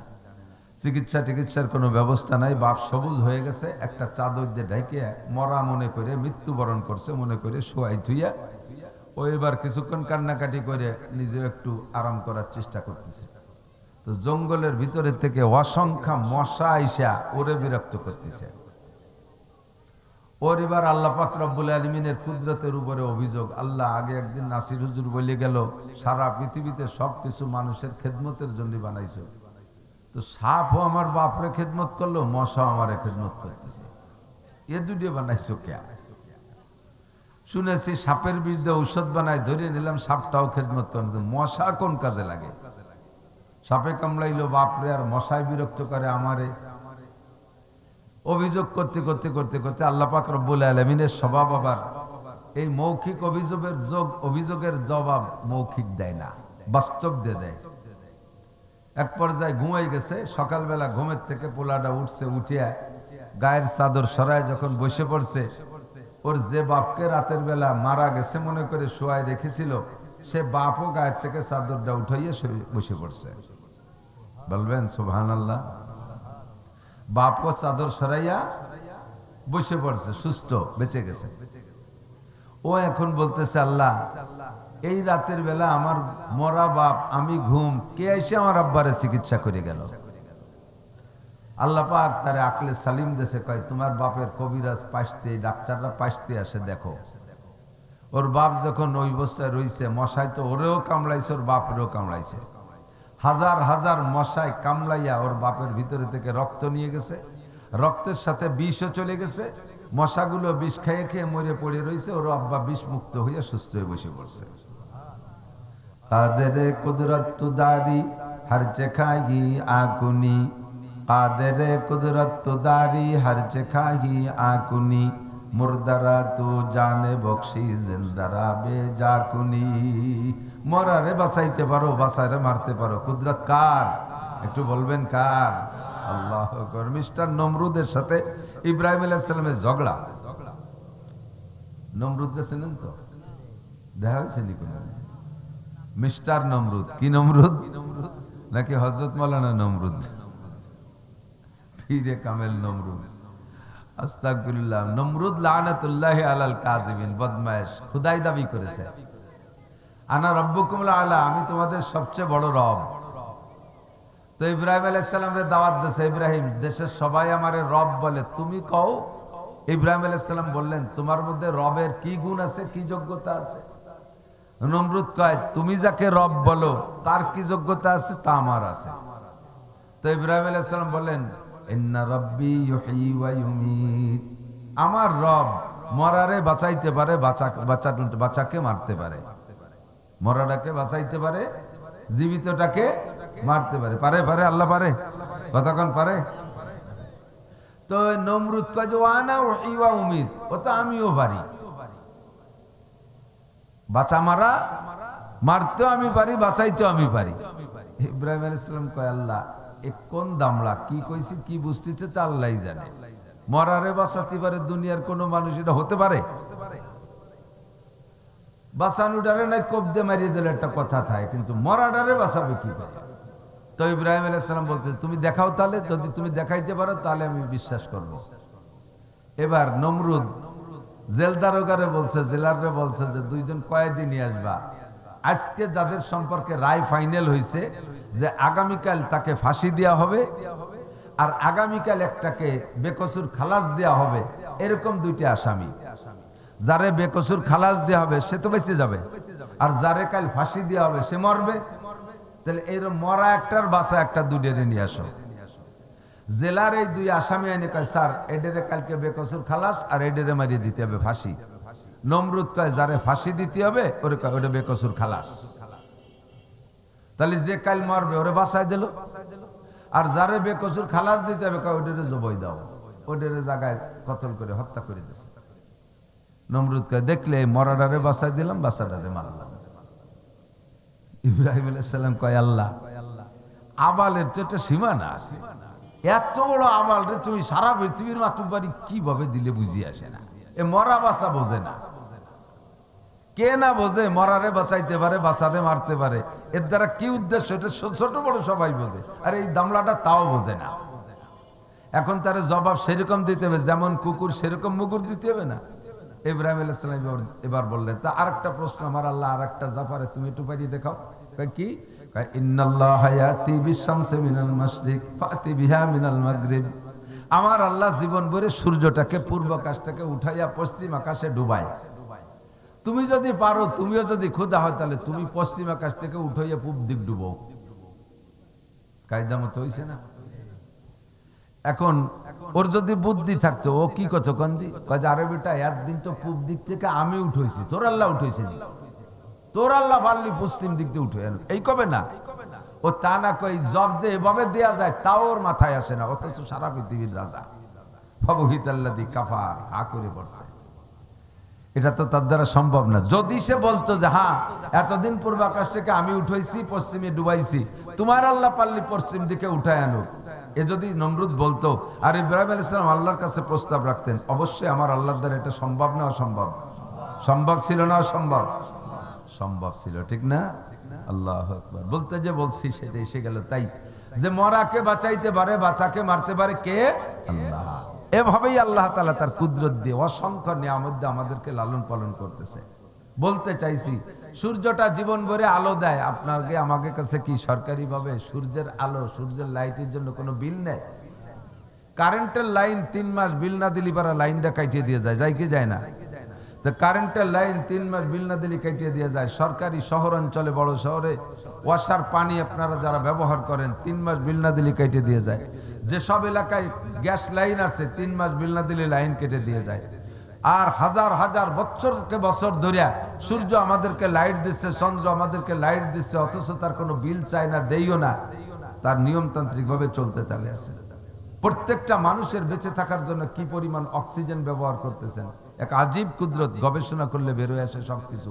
চিকিৎসার কোনো ব্যবস্থা নাই। বাপ সবুজ হয়ে গেছে, একটা চাদর দিয়ে ঢেকে মরা মনে করে, মৃত্যুবরণ করছে মনে করে শোয়াই থুইয়া ও এবার কিছুক্ষণ কান্নাকাটি করে নিজেও একটু আরাম করার চেষ্টা করতেছে। তো জঙ্গলের ভিতরে থেকে অসংখ্য মশা আইসা ওরে বিরক্ত করতেছে। ওর এবার আল্লাহ পাক রব্বুল আলামিনের কুদরতের উপরে অভিযোগ। আল্লাহ আগে একদিন নাসির হুজুর বলে গেল, সারা পৃথিবীতে সবকিছু মানুষের খেদমতের জন্য বানাইছো। তো সাপও আমার বাপরে খেদমত করলো, মশাও আমারে খেদমত করতেছে, এ দুটো বানাইছো কে? শুনেছি সাপের বিষ দিয়ে ঔষধ বানায়, ধরে নিলাম সাপটাও খেদমত করে। মশা কোন কাজে লাগে? সাপে কামড়াইলো বাপরে, আর মশায় বিরক্ত করে আমারে। অভিযোগ করতে করতে করতে করতে আল্লাহ পাক রব্বুল আলামিনের স্বভাব আবার এই মৌখিক অভিযোগের জবাব মৌখিক দেয় না, বাস্তব দিয়ে দেয়। এক পর্যায়ে ঘুমাই গেছে। সকালবেলা ঘুমের থেকে পোলাটা উঠছে, উঠিয়া গায়ের চাদর সরায় যখন বসে পড়ছে, ওর যে বাপকে রাতের বেলা মারা গেছে মনে করে শোয়ায় রেখেছিল, সে বাপও গায়ের থেকে চাদরটা উঠাইয়া বসে পড়ছে। বলবেন সুবহানাল্লাহ। বাপও চাদর সরাইয়া বসে পড়ছে, সুস্থ, বেঁচে গেছে। ও এখন বলতেছে, আল্লাহ এই রাতের বেলা আমার মরা বাপ, আমি ঘুম, কে এসে আমার আব্বারে চিকিৎসা করে গেল? আল্লাহ পাক তারে আকলে সালিম দেশে কয়, তোমার বাপের কবিরাজ পাশতে, ডাক্তাররা পাশতে আসে, দেখো। ওর বাপ যখন ওই অবস্থায় রয়েছে, মশাই তো ওরেও কামড়াইছে, ওর বাপেরও কামড়াইছে। হাজার হাজার মশাই কামড়াইয়া ওর বাপের ভিতরে থেকে রক্ত নিয়ে গেছে, রক্তের সাথে বিষও চলে গেছে। মশাগুলো বিষ খেয়ে খেয়ে মরে পড়ে রয়েছে, ওর আব্বা বিষ মুক্ত হইয়া সুস্থ হয়ে বসে পড়ছে। কাদের কুদরত দারি হর চেখাহি আকুনি, কাদের কুদরত দারি হর চেখাহি আকুনি, মুর্দারা তু জানে বকশি জিন্দারা বে জাকুনি। মরারে বাঁচাইতে পারো, বাঁচারে মারতে পারো, কুদরত কার? একটু বলবেন কার? আল্লাহু আকবার। মিস্টার নমরুদের সাথে ইব্রাহিম আলাইহিস সালামের ঝগড়া। নমরুদকে চেনেন তো? দেখা হয়েছে নি কোনো? মিস্টার নমরুদ। কি নমরুদ? নাকি হযরত মাওলানা নমরুদ? পীরে কামেল নমরুদ। আস্তাগফিরুল্লাহ। নমরুদ লানাতুল্লাহি আলাল কাযিবিন, বদমাইশ, খোদাই দাবি করেছে। আনা রাব্বুকুমুল আলা, আমি তোমাদের সবচেয়ে বড় রব। তো ইব্রাহিম আলাইহিস সালামরে দাওয়াত দিয়েছে, ইব্রাহিম দেশের সবাই আমারে রব বলে, তুমি কও। ইব্রাহিম আলাইহিস সালাম বললেন, তোমার মধ্যে রবের কি গুণ আছে, কি যোগ্যতা আছে? নমরুদ কয়, তুমি যাকে রব বলো তার কি যোগ্যতা আছে, তা আমার আছে। তো ইব্রাহিম আলাইহিস সালাম বললেন, ইন্না রাব্বি ইউহয়ি ওয়া ইউমীত, আমার রব মরারে বাঁচাইতে পারে, বাঁচাকে মারতে পারে। মরাটাকে বাঁচাইতে পারে, জীবিতটাকে মারতে পারে। পারে পারে আল্লাহ পারে, কতক্ষণ পারে? তো নমরুদ কয় যে ওয়ানা উহয়ি ওয়া উমীত, ও তো আমিও পারি, বাঁচা মারা, মারতেও আমি পারি, বাঁচাইতেও আমি পারি। ইব্রাহিম আলাইহিস সালাম কয়, আল্লাহ এ কোন দামড়া, কি কইছি কি বুঝতেছে তা আল্লাহই জানে। মরারে বাঁচাতে পারে দুনিয়ার কোন মানুষ, এটা হতে পারে? বাঁচানো ডারে নাই কোপ দিয়ে মারিয়ে দিলে একটা কথা থাকে, কিন্তু মরা ডারে বাঁচাবে কি করে? তো ইব্রাহিম আলাইহিস সালাম বলতে, তুমি দেখাও তাহলে, যদি তুমি দেখাইতে পারো তাহলে আমি বিশ্বাস করব। এবার নমরুদ জেল দারোগারে বলছে, জেলারে বলছে যে দুইজন কয়েদি নিয়ে আসবা। আজকে যাদের সম্পর্কে রায় ফাইনাল হয়েছে যে আগামীকাল তাকে ফাঁসি দেওয়া হবে আর আগামীকাল একটাকে বেকসুর খালাস দেওয়া হবে, এরকম দুইটি আসামি। যারে বেকসুর খালাস দেওয়া হবে সে তো বেঁচে যাবে, আর যারে কাল ফাঁসি দেওয়া হবে সে মরবে। তাহলে এরকম মরা একটার বাঁচা একটা, দুইটারে নিয়ে আসো। জেলার এই দুই আসামি এনে কয়, স্যার এডেরে কালকে বেকসুর খালাস আর এডেরে মারিয়ে দিতে হবে ফাঁসি। নমরুদ কয়, যারে ফাঁসি দিতে হবে ওরে কয় ওটা বেকসুর খালাস। তাহলে যে কাল মরবে ওরে বাঁচাই দিল, আর যারে বেকসুর খালাস দিতে হবে কয় ওটারে জবাই দাও, ওটারে জায়গায় কতল করে হত্যা করে দিছে। নমরুদ কয়, দেখলে মরাডারে বাঁচাই দিলাম, বাঁচাডারে মারলাম। ইব্রাহিম আলাইহিস সালাম কয়, আল্লাহ আবালের তো একটা সীমানা আছে, এত বড় আবাল রে তুমি সারা পৃথিবীর মাতুবাড়ি কিভাবে দিলে বুঝি আসে না। এ মরা বাঁচা বোঝে না, কে না বোঝে মরারে বাঁচাইতে পারে, বাঁচারে মারতে পারে, এর দ্বারা কি উদ্দেশ্য এটা ছোট বড় সবাই বোঝে, আর এই দামলাটা তাও বোঝে না। এখন তার জবাব সেরকম দিতে হবে, যেমন কুকুর সেরকম মুগুর দিতে হবে না। ইব্রাহিম আলাইহিস সালাম এবার বললেন, তা আরেকটা প্রশ্ন আমার আল্লাহ আরেকটা জাফারে তুমি একটু পাঠিয়ে দেখাও। কি? ইন্নাল্লাহা ইয়াতি বিশ-শামসি মিনাল মাশরিক ফাতি বিহা মিনাল মাগরিব, আমার আল্লাহ জীবন ভরে সূর্যটাকে পূর্ব আকাশ থেকে উঠাইয়া পশ্চিম আকাশে ডুবায়। তুমি যদি পারো, তুমিও যদি খোদা হয়, তাহলে তুমি পশ্চিম আকাশ থেকে উঠাইয়া পূব দিক ডুবো। কায়দা মতো হইছে না? এখন ওর যদি বুদ্ধি থাকতো ও কি করতো কন্দি, আরে বেটা একদিন তো পূব দিক থেকে আমি উঠেছি, তোর আল্লাহ উঠেছে, তোর আল্লাহ পারলি পশ্চিম দিক দিয়ে উঠে এই কবে না। ও তা না কই জব যে এভাবে দেয়া যায় তাও ওর মাথায় আসে না, অথচ সারা পৃথিবীর রাজা ফাবহিতাল্লাযী কাফার হা করে পড়ছে। এটা তো তার দ্বারা সম্ভব না। যদি সে বলতো যে হ্যাঁ এতদিন পূর্ব আকাশ থেকে আমি উঠাইছি, পশ্চিমে ডুবাইছি, তোমার আল্লাহ পারলি পশ্চিম দিকে উঠায় আনো, এ যদি নমরুদ বলতো, আর ইব্রাহিম আলাইহিস সালাম আল্লাহর কাছে প্রস্তাব রাখতেন, অবশ্যই আমার আল্লাহর দ্বারা এটা সম্ভব না অসম্ভব? সম্ভব ছিল না অসম্ভব? সম্ভব ছিল, ঠিক না? আল্লাহু আকবার। বলতে যে বলছি সেটা এসে গেল। তাই যে মরাকে বাঁচাইতে পারে, বাঁচাকে মারতে পারে কে? আল্লাহ। এভাবেই আল্লাহ তাআলা তার কুদরত দিয়ে অসংখ্য নিয়ামত দিয়ে আমাদেরকে লালন পালন করতেছে। বলতে চাইছি সূর্যটা জীবন ভরে আলো দেয়, আপনাকে আমাকে কাছে কি সরকারি ভাবে সূর্যের আলো সূর্যের লাইটের জন্য কোনো বিল নেয়? কারেন্টের লাইন 3 মাস বিল না দিলে পারা লাইনটা কাটিয়ে দিয়ে যায় কি যায় না? তো কারেন্টের লাইন 3 মাস বিল না দিলে কাটিয়ে দিয়ে যায়। সরকারি শহর অঞ্চলে বড় শহরে ওয়াসার পানি আপনারা যারা ব্যবহার করেন 3 মাস বিল না দিলে কেটে দিয়ে যায়। যেসব এলাকায় গ্যাস লাইন আছে 3 মাস বিল না দিলে লাইন কেটে দিয়ে যায়। আর হাজার হাজার বছরকে বছর ধরে সূর্য আমাদেরকে লাইট দিচ্ছে, চন্দ্র আমাদেরকে লাইট দিচ্ছে, অথচ তার কোনো বিল চায় না, দেইও না। তার নিয়মতান্ত্রিক ভাবে চলতে চালে আছে। প্রত্যেকটা মানুষের বেঁচে থাকার জন্য কি পরিমাণ অক্সিজেন ব্যবহার করতেছেন, এক আজীব কুদরত। গবেষণা করলে বেরোয় আসে সবকিছু।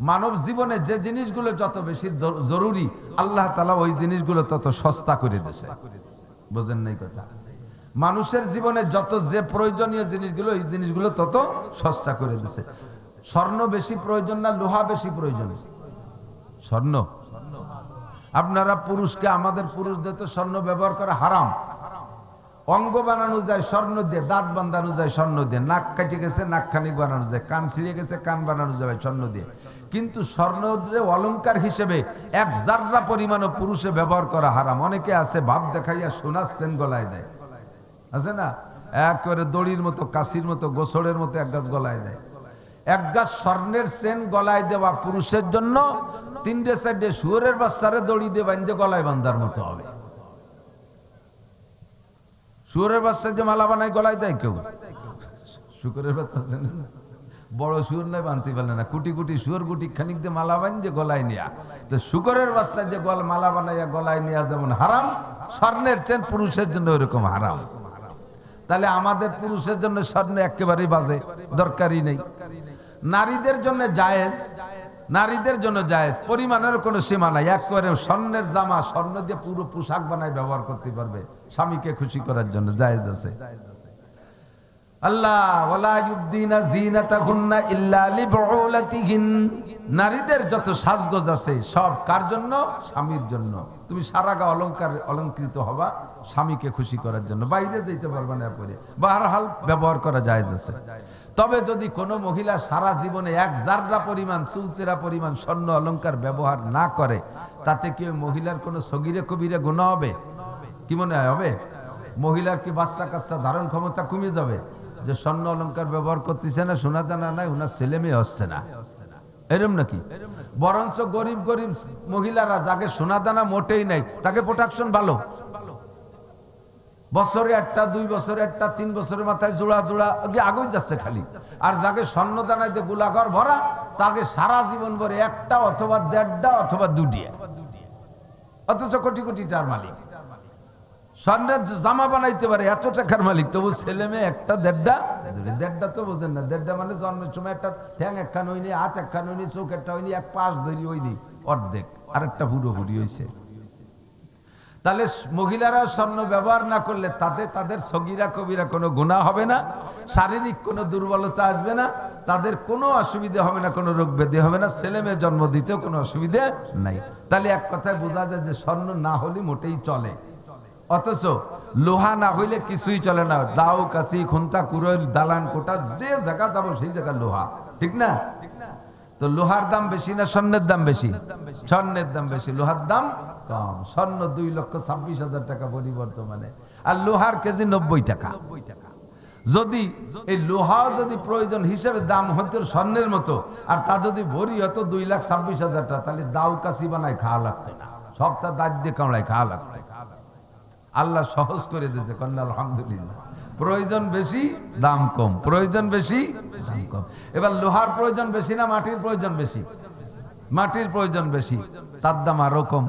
মানব জীবনে যে জিনিসগুলো যত বেশি জরুরি, আল্লাহ তাআলা ওই জিনিসগুলো তত সস্তা করে দিয়েছে। বুঝেন নাই কথা? মানুষের জীবনে যত যে প্রয়োজনীয় জিনিসগুলো, এই জিনিসগুলো তত সস্তা করে দিয়েছে। স্বর্ণ বেশি প্রয়োজন না লোহা বেশি প্রয়োজন? স্বর্ণ। আপনারা পুরুষকে, আমাদের পুরুষদের তো স্বর্ণ ব্যবহার করা হারাম। অঙ্গ বানানো যায় স্বর্ণ দিয়ে, দাঁত বাঁধানো যায় স্বর্ণ দিয়ে, নাক কাটে গেছে নাক খানিক বানানো যায়, কান ছিঁড়ে গেছে কান বানানো যাবে স্বর্ণ দিয়ে। কিন্তু স্বর্ণ যে অলংকার হিসেবে এক জাররা পরিমাণও পুরুষে ব্যবহার করা হারাম। অনেকে আছে ভাব দেখাইয়া সোনার চেন গলায় দেয়, আছে না? একেবারে দড়ির মতো, কাশির মতো, গোসলের মতো এক গাছ গলায় দেয়। এক গাছ স্বর্ণের চেন গলায় দেওয়া পুরুষের জন্য 3-4 শুয়োরের বাচ্চারে দড়ি দিয়ে বাঁধে গলায় বান্ধার মতো হবে। শুয়োরের বাচ্চা যে মালা বানায় গলায় দেয় কেউ? শুকরের বাচ্চা বড় শুয়োর নয়, বানতে পারলে না। কুটি কুটি শুয়োর গুটি খানিক দিয়ে মালা বানিয়ে গলায় নেয়া। তো শুকরের বাচ্চা যে মালা বানাইয়া গলায় নেয়া যেমন হারাম, স্বর্ণের চেন পুরুষের জন্য ওরকম হারাম। তাহলে আমাদের পুরুষের জন্য স্বর্ণ একেবারেই বাজে, দরকারই নেই। নারীদের জন্য জায়েজ, নারীদের জন্য জায়েজ, পরিমাণের কোনো সীমা নাই। একেবারে স্বর্ণের জামা, স্বর্ণ দিয়ে পুরো পোশাক বানায় ব্যবহার করতে পারবে, স্বামীকে খুশি করার জন্য জায়েজ আছে। আল্লাহ ওয়ালা ইউবদিনা যিনাতাহুন্না ইল্লা লিবুলাতিহিন, নারীদের যত সাজগোজ আছে সব কার জন্য? স্বামীর জন্য। তুমি সারা গা অলঙ্কৃত হবা স্বামীকে খুশি করার জন্য, বাইরে যেতে পারবে না পরে। বাহরহাল ব্যবহার করা জায়েজ আছে। তবে যদি কোনো মহিলা সারা জীবনে এক জাররা পরিমাণ, চুলচেরা পরিমাণ স্বর্ণ অলংকার ব্যবহার না করে, তাতে কি মহিলার কোনো সগীরে কবিরে গুনাহ হবে? কি মনে হয় হবে? মহিলার কি বাচ্চা কাচ্চা ধারণ ক্ষমতা কমে যাবে? যে স্বর্ণ অলংকার ব্যবহার করতেছে না, সোনা দানা নাই, ওনার ছেলে মেয়ে হচ্ছে না, এরম নাকি? বরঞ্চ গরিব গরিব মহিলারা যাকে সোনা দানা মোটেই নাই, তাকে প্রোটেকশন ভালো। বছরে একটা, 2 বছরে একটা, 3 বছরের মাথায় জোড়া জোড়া আগুই যাচ্ছে খালি। আর যাকে স্বর্ণ দানায় যে গোলাঘর ভরা, তাকে সারা জীবন ভরে একটা অথবা 1.5টা অথবা 2টিয়া, অথচ কোটি কোটি টাকার মালিক। স্বর্ণের জামা বানাইতে পারে, এত টাকার মালিক, তবু ছেলে মেয়ে একটা 1.5টা তো বোঝেন না। 1.5টা মানে জন্মের সময় একটা ঠ্যাং একখান হয়নি, হাত একখান হয়নি, চোখ একটা হয়নি, এক পাশ ধরি হয়নি, অর্ধেক, আর একটা পুরোপুরি হয়েছে। তাহলে মহিলারা স্বর্ণ ব্যবহার না করলে তাতে তাদের সগীরা কবিরা কোনো গুনাহ হবে না, শারীরিক কোনো দুর্বলতা আসবে না, তাদের কোনো অসুবিধা হবে না, কোনো রোগ ব্যাধি হবে না, ছেলে মেয়ে জন্ম দিতেও কোনো অসুবিধা নাই। তাহলে এক কথায় বোঝা যায় যে স্বর্ণ না হলে মোটেই চলে। অথচ লোহা না হইলে কিছুই চলে না। দাও, কাশি, খুন্তা, কুড়াল, দালান কোটা, যে জায়গা যাবো সেই জায়গা লোহা, ঠিক না? তো লোহার দাম বেশি না স্বর্ণের দাম বেশি? স্বর্ণের দাম বেশি, লোহার দাম কম। স্বর্ণ 2,26,000 টাকা বর্তমানে, আর লোহার কেজি 90 টাকা। যদি এই লোহা যদি প্রয়োজন হিসেবে দাম হতো স্বর্ণের মতো, আর তা যদি ভরি হতো 2,26,000 টাকা, তাহলে দাও কাশি বানায় খাওয়া লাগতো না, সবটা দাঁত দিয়ে কামড়ায় খাওয়া লাগতো। আল্লাহ সহজ করে দিয়েছে, কন্যা আলহামদুলিল্লাহ। প্রয়োজন বেশি দাম কম, প্রয়োজন বেশি দাম কম। এবার লোহার প্রয়োজন বেশি না মাটির প্রয়োজন বেশি? মাটির প্রয়োজন বেশি, তার দাম আরো কম।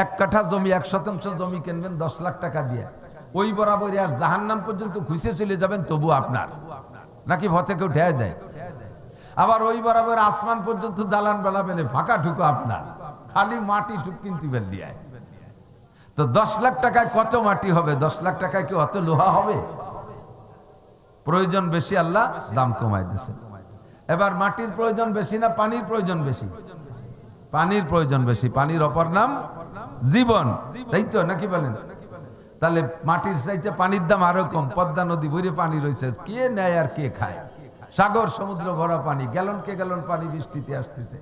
1 কাঠা জমি, 1% জমি কিনবেন 10 লাখ টাকা দিয়ে, ওই বরাবর আর জাহান্নাম পর্যন্ত খুঁজে চলে যাবেন, তবু আপনার নাকি ভতে কেউ ঠেয় দেয়? আবার ওই বরাবর আসমান পর্যন্ত দালান বানাবেন, ফাঁকা ঠুকো আপনার, খালি মাটি ঠুক কিনতে বেরিয়ে। তো 10 লাখ টাকায় কত মাটি হবে? 10 লাখ টাকায় কি অত লোহা হবে? প্রয়োজন বেশি, আল্লাহ দাম কমাই দিয়েছে। এবার মাটির প্রয়োজন বেশি না পানির প্রয়োজন বেশি? পানির প্রয়োজন বেশি। পানির অপর নাম জীবন, তাই তো নাকি বলেন? তাহলে মাটির চাইতে পানির দাম আরো কম। পদ্মা নদী ভরে পানি রয়েছে, কে নেয় আর কে খায়? সাগর সমুদ্র ভরা পানি, গ্যালনকে গ্যালন পানি বৃষ্টিতে আসতেছে।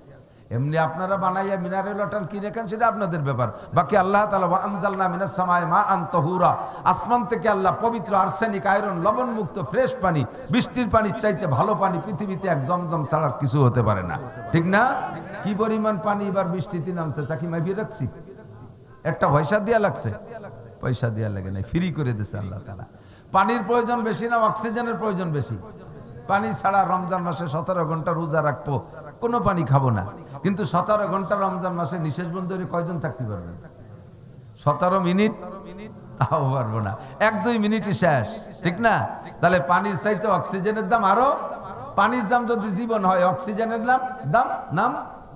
এমনি আপনারা বানাইয়া মিনারেল ওয়াটার কিনে খান, সেটা আপনাদের ব্যাপার। বাকি আল্লাহ তাআলা ওয়া আনজালনা মিনাস সামায়ে মাআন তাহুরা, আসমান থেকে আল্লাহ পবিত্র আর্সেনিক আয়রন লবণ মুক্ত ফ্রেশ পানি, বৃষ্টির পানির চাইতে ভালো পানি পৃথিবীতে এক জমজম ছাড়া কিছু হতে পারে না, ঠিক না? কি পরিমাণ পানি এবার বৃষ্টিতে নামছে তা কি মাইফিয়ে রাখছি? একটা পয়সা দিয়া লাগছে? পয়সা দিয়া লাগে নাই, ফ্রি করে দিয়েছে আল্লাহ তাআলা। পানির প্রয়োজন বেশি না অক্সিজেনের প্রয়োজন বেশি? পানি ছাড়া রমজান মাসে 17 ঘন্টা রোজা রাখবো, কোনো পানি খাবো না, কিন্তু 17 ঘন্টা রমজান মাসে নিঃশ্বাস বন্ধ করে কয়জন থাকতে পারবেন? 17 মিনিট তাও পারবো না, 1-2 মিনিটই শেষ, ঠিক না? তাহলে পানির চাইতে অক্সিজেনের দাম আরো। পানির দাম যদি জীবন হয়, অক্সিজেনের নাম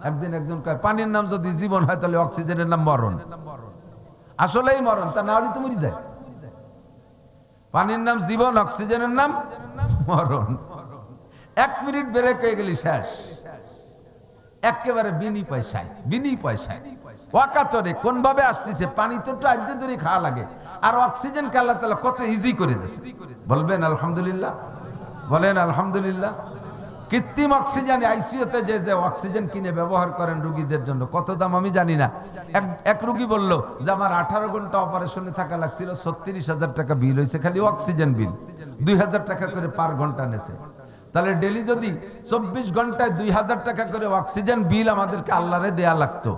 একদিন একজন কয় পানির নাম যদি জীবন হয় তাহলে অক্সিজেনের নাম মরণ। আসলেই মরণ, তা না হলে তো মরে যায়। পানির নাম জীবন, অক্সিজেনের নাম মরণ। 1 মিনিট ব্রেক হয়ে গেলি শেষ, একেবারে বিনি পয়সায় ওয়াকাতরে। কোন ভাবে আসতেছে পানি? তো একটু আজকে ধরে খাওয়া লাগে, আর অক্সিজেন কে আল্লাহ তাআলা কত ইজি করে দিয়েছে। বলবেন আলহামদুলিল্লাহ, বলেন আলহামদুলিল্লাহ। কৃত্রিম অক্সিজেন, আইসিইউতে যে অক্সিজেন কিনে ব্যবহার করেন রোগীদের জন্য, কত দাম আমি জানি না। এক রোগী বলল যে আমার 18 ঘন্টা অপারেশনে থাকা লাগছিল, 36,000 টাকা বিল হয়েছে, খালি অক্সিজেন বিল 2,000 টাকা করে পার ঘন্টা নেছে। তাহলে ডেলি যদি 24 ঘন্টায় 2,000 টাকা করে অক্সিজেন বিল আমাদেরকে আল্লাহরে দেয়া লাগতো,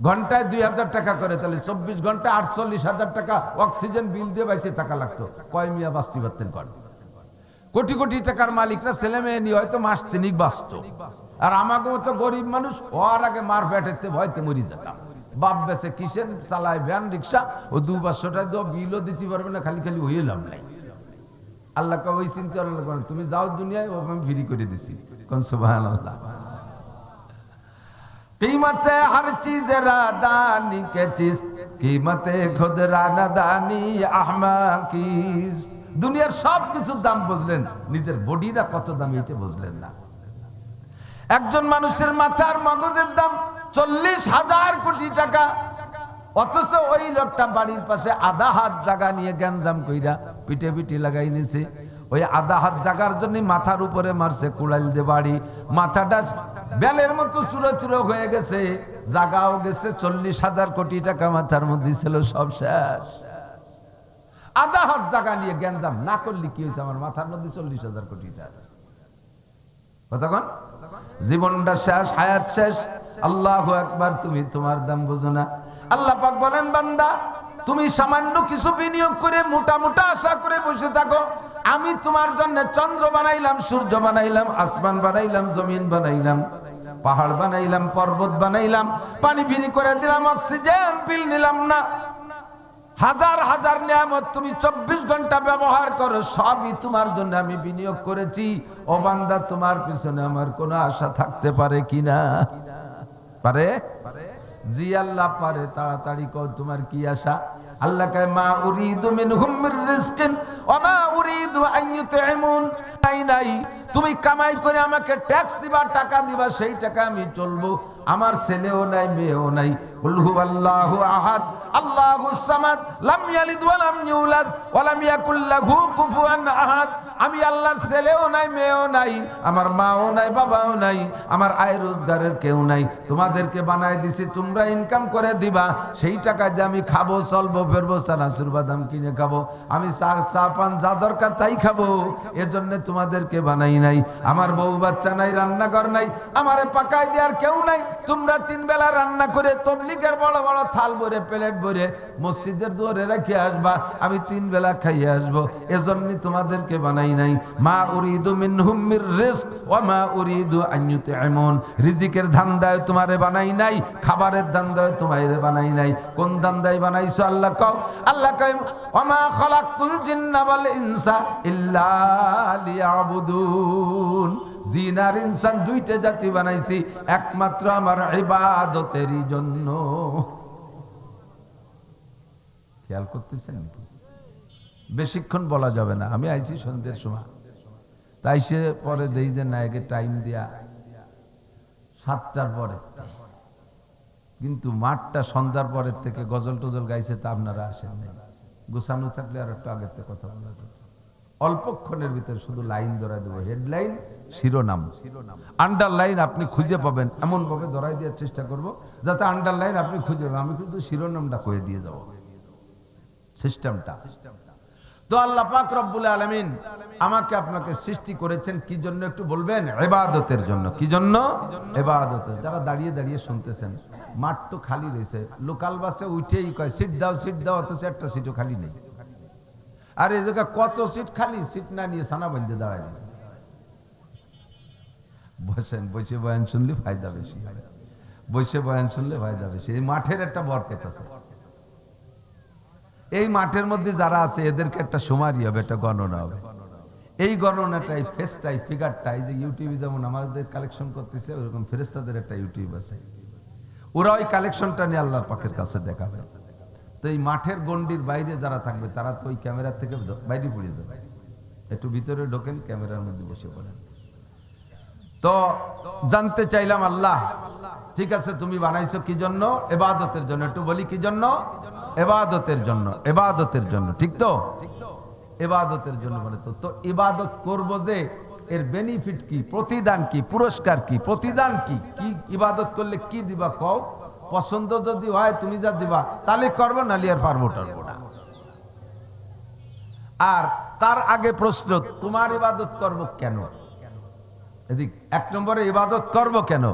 ঘন্টায় 2,000 টাকা করে, তাহলে 24 ঘন্টায় 48,000 টাকা অক্সিজেন বিল দিয়ে বাইসে টাকা লাগতো। কয় মিয়া বাঁচতে পারতেন? কোটি কোটি টাকার মালিকরা ছেলে মেয়ে নিয়ে হয়তো মাস 3 বাঁচত, আর আমাকে মতো গরিব মানুষ হওয়ার আগে মার পেটেতে ভয়তে মরি যেতাম। বাপ বেসে কিসের চালায় ভ্যান রিক্সা, ও 200 টাকা দেওয়া বিলও দিতে পারবে না, খালি হয়ে লাভ নাই। আল্লাহকে ওই চিন্তা করেন, তুমি যাও দুনিয়ায়, ও আমি ফ্রি করে দিছি। কোন সুবহানাল্লাহ। कीमते हर चीज रादानी के चीज, कीमते खुद रानादानी अहमाकीस। দুনিয়ার সব কিছুর দাম বুঝলেন, নিজের বডিটা কত দাম এটা বুঝলেন না। একজন মানুষের মাথার মগজের দাম 40,000 কোটি টাকা, অথচ ওই লোকটা বাড়ির পাশে আধা হাত জায়গা নিয়ে গ্যাঞ্জাম কইরা পিটে পিটে লাগাই নিছে। ওই আধা হাত জায়গার জন্য মাথার উপরে মারছে কুড়াইল দিয়ে বাড়ি, মাথাটা বেলের মতো চুরো চুরো হয়ে গেছে, জাগাও গেছে। 40,000 কোটি টাকা মাথার মধ্যে ছিল, সব শেষ। আধা হাত জায়গা নিয়ে গ্যাঞ্জাম না করলে কি হয়েছে? আমার মাথার মধ্যে 40,000 কোটি টাকা, কতক্ষণ জীবনটা শেষ, হায়াত শেষ। আল্লাহু আকবার। তুমি তোমার দাম বুঝো না। আল্লাহ পাক বলেন, বান্দা তুমি সামান্য কিছু বিনিয়োগ করে মোটা মোটা আশা করে বসে থাকো, আমি তোমার জন্য চন্দ্র বানাইলাম, সূর্য বানাইলাম, আসমান বানাইলাম, জমিন বানাইলাম, পাহাড় বানাইলাম, পর্বত বানাইলাম, পানি ফিরি করে দিলাম, অক্সিজেন বিল নিলাম না। হাজার হাজার নিয়ামত তুমি 24 ঘন্টা ব্যবহার করো, সবই তোমার জন্য আমি বিনিয়োগ করেছি। ও বান্দা, তোমার পিছনে আমার কোনো আশা থাকতে পারে কিনা? পারে? জি আল্লাহ পারে। তাড়াতাড়ি কও, তোমার কি আশা? আল্লাহ কয়, মা উরিদু মিনহুম মির রিজকিন ওয়া মা উরিদু আন ইউতঈমুন। নাই তুমি কামাই করে আমাকে ট্যাক্স দিবা, টাকা দিবা, সেই টাকা আমি চলবো। আমার ছেলেও নাই, মেয়েও নাই। কুল হুয়াল্লাহু আহাদ আল্লাহুস সামাদ লাম ইয়ালিদ ওয়া লাম ইউলাদ ওয়া লাম ইয়াকুল লাহু কুফুয়ান আহাদ। আমি আল্লাহর ছেলেও নাই, মেয়েও নাই, আমার মাও নাই, বাবাও নাই, আমার আয় রোজগারের কেউ নাই। তোমাদেরকে বানায় দিছি, তোমরা ইনকাম করে দিবা, সেই টাকা দিয়ে আমি খাবো, চলবো, ফেরবো, চানাচুর বাদাম কিনে খাবো, আমি চা পান যা দরকার তাই খাবো। এজন্য তোমাদেরকে বানাই নাই। আমার বউ বাচ্চা নাই, রান্নাঘর নাই, আমারে পাকাই দেওয়ার কেউ নাই। তোমরা 3 বেলা রান্না করে তবলিগের বড় বড় থাল ভরে, প্লেট ভরে মসজিদের দুয়ারে রেখে আসবা, আমি 3 বেলা খাইয়ে আসবো। এজন্য তোমাদেরকে বানাই নাই। মা উরিদু মিনহুম মির রিজক ওয়া মা উরিদু আন ইউতঈমুন। রিজিকের ধান্দায় তোমারে বানাই নাই, খাবারের ধান্দায় তোমারে বানাই নাই। কোন ধান্দায় বানাইছো আল্লাহ কও? আল্লাহ কয়, ওয়া মা খালাকতুল জিন্না ওয়াল ইনসা ইল্লা লিয়াবুদুন। জিন আর ইনসান 2টা জাতি বানাইছি একমাত্র আমার ইবাদতেরই জন্য। খেয়াল করতেছেন? বেশিক্ষণ বলা যাবে না। আমি আইছি সন্ধ্যের সময়, তাই সে পরে দেই যে নায়কে টাইম দিয়া 7টার পরে, কিন্তু মাঠটা সন্ধ্যার পরের থেকে গজল টজল গাইছে, তা আপনারা আসেন নাই। গোছানো থাকলে আর একটু আগের থেকে কথা বলা যেত। অল্পক্ষণের ভিতরে শুধু লাইন ধরা দেবো, হেডলাইন, শিরোনাম, আন্ডারলাইন আপনি খুঁজে পাবেন, এমন ভাবে ধরাই দেওয়ার চেষ্টা করব যাতে আন্ডারলাইন আপনি খুঁজে পাবেন। আমি কিন্তু শিরোনামটা কয়ে দিয়ে যাব, সিস্টেমটা। তো আল্লাহ পাক রব্বুল আলামিন আমাকে আপনাকে সৃষ্টি করেছেন কি জন্য একটু বলবেন? ইবাদতের জন্য। কি জন্য? ইবাদতের। যারা দাঁড়িয়ে দাঁড়িয়ে শুনতেছেন, মাঠ তো খালি রয়েছে, লোকাল বাসে উঠেই কয় সিট দাও সিট দাও, অথচ একটা সিটও খালি নেই। আর এই জায়গায় কত সিট খালি, সিট না নিয়ে সানা বান্ধে দাঁড়ায় রয়েছে। বসেন, বসে বয়ান শুনলে ফায়দা বেশি হয়, বসে বয়ান শুনলে ফায়দা বেশি। এই মাঠের একটা বরকত আছে, এই মাঠের মধ্যে যারা আছে এদেরকে একটা সুমারি হবে, একটা গণনা হবে। এই গণনাটাই, ফেসটাই, ফিগারটাই, যে ইউটিউবে যেমন আমাদের কালেকশন করতেছে, ওরকম ফেরেশতাদের একটা ইউটিউব আছে, ওরা ওই কালেকশনটা নিয়ে আল্লাহর পাকের কাছে দেখাবে। তো এই মাঠের গন্ডির বাইরে যারা থাকবে তারা তো ওই ক্যামেরার থেকে বাইরে পড়ে যাবে। একটু ভিতরে ঢোকেন, ক্যামেরার মধ্যে বসে পড়েন। তো জানতে চাইলাম, আল্লাহ ঠিক আছে তুমি বানাইছো কি জন্য? ইবাদতের জন্য। একটু বলি কি জন্য? ইবাদতের জন্য। ইবাদতের জন্য, ঠিক তো? ইবাদতের জন্য বলে তো ইবাদত করব যে এর বেনিফিট কি, প্রতিদান কি, পুরস্কার কি, প্রতিদান কি, কি ইবাদত করলে কি দিবা কও? পছন্দ যদি হয় তুমি যা দিবা তাহলে করবো, নালি আর পারবো টারবো না। আর তার আগে প্রশ্ন, তোমার ইবাদত করব কেন? এদিক এক নম্বরে ইবাদত করব কেন,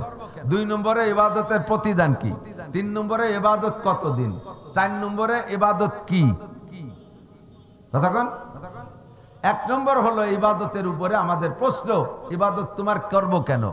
দুই নম্বরে ইবাদতের প্রতিদান কি, তিন নম্বরে ইবাদত কতদিন, চার নম্বরে ইবাদত কি। কতক্ষণ? এক নম্বর হলো ইবাদতের উপরে আমাদের প্রশ্ন, ইবাদত তোমার করব কেন?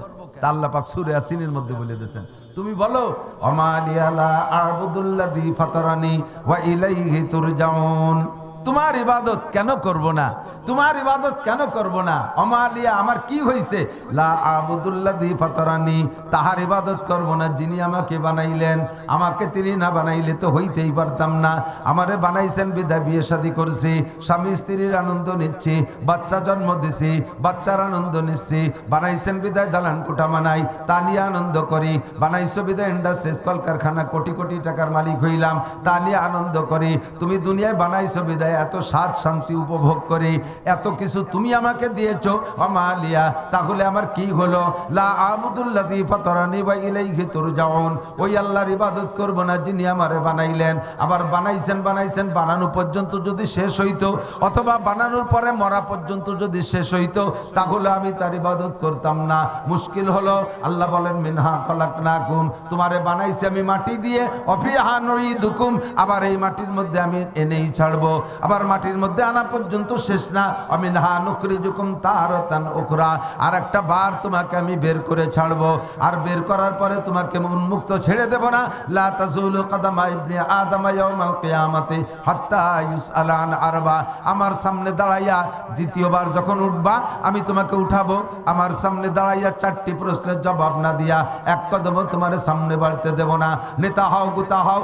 তা আল্লাহ পাক সূরা ইয়াসিনের মধ্যে বলে দিয়েছেন, তুমি বলো আমালিয়ালা আবুদুল্লাযী ফাতারানি ওয়া ইলাইহি তুরজাউন। তোমার ইবাদত কেন করব না, তোমার ইবাদত কেন করব না? আমালিয়া, আমার কি হইছে? লা আবুদুল্লাযী ফাতারানি, তাহার ইবাদত করব না যিনি আমাকে বানাইলেন। আমাকে তিনি না বানাইলে তো হইতেই পারতাম না। আমারে বানাইছেন বিধায় বিয়ে শাদী করছি, স্বামী স্ত্রীর আনন্দ নিচ্ছি, বাচ্চা জন্ম দিছি, বাচ্চার আনন্দ নিচ্ছি। বানাইছেন বিধায় দালান কোঠা বানাই, তা নিয়ে আনন্দ করি। বানাইছো বিধায় ইন্ডাস্ট্রিজ কলকারখানা কোটি কোটি টাকার মালিক হইলাম, তা নিয়ে আনন্দ করি। তুমি দুনিয়ায় বানাইছো বিধায় এত স্বাদ শান্তি উপভোগ করি, এত কিছু তুমি আমাকে দিয়েছো। আমালিয়া, তাহলে আমার কি হলো? লা আবুদুল্লাযী ফাতারানি ওয়া ইলাইহি তুরজাউন। ওই আল্লাহর ইবাদত করব না যিনি আমারে বানাইলেন। আবার বানাইছেন বানাইছেন, বানানো পর্যন্ত যদি শেষ হইতো, অথবা বানানোর পরে মরা পর্যন্ত যদি শেষ হইতো, তাহলে আমি তার ইবাদত করতাম না। মুশকিল হলো, আল্লাহ বলেন মিনহা খলাকনাকুম, তোমারে বানাইছি আমি মাটি দিয়ে, অফিহা নুঈদুকুম, আবার এই মাটির মধ্যে আমি এনেই ছাড়বো। আবার মাটির মধ্যে আনা পর্যন্ত শেষ না, মিনহা নুখরিজুকুম তারাতান উখরা, আর একটা বার তোমাকে আমি বের করে ছাড়বো। আর বের করার পরে তোমাকে উন্মুক্ত ছেড়ে দেব না। লা তাজুলু কদমা ইবনে আদম ইয়াউমাল কিয়ামাতি হাত্তা ইউসআলা আন আরবা। আমার সামনে দাঁড়াইয়া দ্বিতীয়বার যখন উঠবা, আমি তোমাকে উঠাবো। আমার সামনে দাঁড়াইয়া চারটি প্রশ্নের জবাব না দিয়া এক কদমও তোমার সামনে বাড়তে দেব না। নেতা হও, গুতা হও,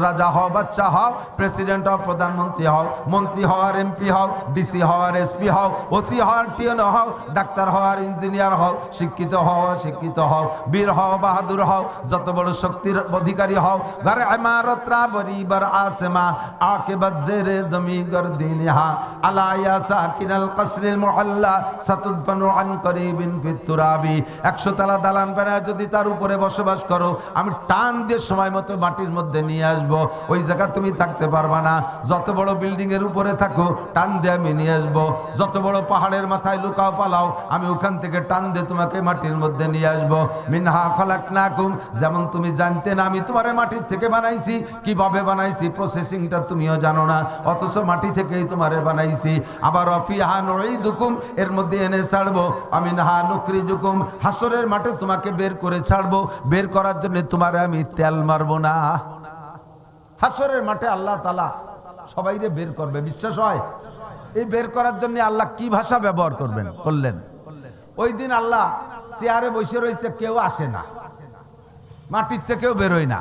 রাজা হও, বাচ্চা হও, প্রেসিডেন্ট হও, প্রধানমন্ত্রী হও, মন্ত্রী হও আর এমপি হও, ডিসি হও আর এসপি হও, ওসি হও আর টিএনও হও, ডাক্তার হও আর ইঞ্জিনিয়ার হও, শিক্ষিত হও শিক্ষিত হও, বীর হও বাহাদুর হও, যত বড় শক্তির অধিকারী হও, ঘরে ইমারত রা বরিবার আসমা আকিবাত জেরে জমি গরদিনহা আলা ইয়া সাকিনাল কসরিল মুআল্লা সাতুদফানু আন করিবিন ফিত তুরাবি। 100 তলা দালান বানায় যদি তার উপরে বসবাস করো, আমি টান দিয়ে সময় মতো মাটির মধ্যে নিয়ে আসবো। ওই জায়গা তুমি থাকতে পারবা না। যত বড় বিল্ডিং এর উপরে থাকো, টান দিয়ে আমি নিয়ে আসবো। যত বড় পাহাড়ের মাথায় লুকাও পালাও, আমি ওখান থেকে টান দিয়ে তোমাকে মাটির মধ্যে নিয়ে আসবো। মিনহা খলাকনাকুম, যেমন তুমি জানতে না আমি তোমারে মাটির থেকে বানাইছি, কিভাবে বানাইছি প্রসেসিংটা তুমিও জানো না, অথচ মাটি থেকেই তোমারে বানাইছি। আবার অফিহা নুঈদুকুম, এর মধ্যে এনে ছাড়বো। মিনহা নুখরিজুকুম, হাসরের মাঠে তোমাকে বের করে ছাড়বো। বের করার জন্য তোমারে আমি তেল মারবো না। হাসরের মাঠে আল্লাহ তাআলা সবাইরে বের করবে, বিশ্বাস হয়? এই বের করার জন্য আল্লাহ কি ভাষা ব্যবহার করলেন? ওই দিন আল্লাহ চেয়ারে বসে রয়েছে, কেউ আসে না, মাটির থেকেও বেরোয় না।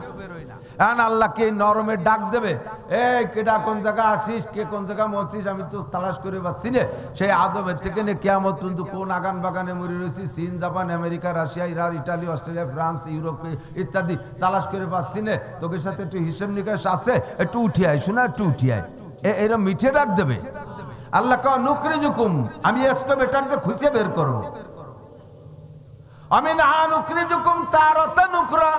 এখন আল্লাহকে নরমে ডাক দেবে, এই কেডা কোন জায়গা আছিস, কে কোন জায়গা মরছিস, আমি তো তালাশ করে পাচ্ছি না। সেই আদমের থেকে নিয়ে কিয়ামত পর্যন্ত কোন আগান বাগানে মরে রয়েছি, চীন, Japan, America, Russia, Iran, Italy, Australia, France, Europe ইত্যাদি তালাশ করে পাচ্ছি না। তোকে সাথে একটু হিসেব নিকাশ আছে, একটু উঠিয়ে আয়, শোনা একটু উঠিয়ে আয়, এরা মিঠে ডাক দেবে। আল্লাহ কয় নুখরিজুকুম, আমি এসকেভেটরকে খুঁজে বের করব। আমি না নুখরিজুকুম তারাতান উখরা,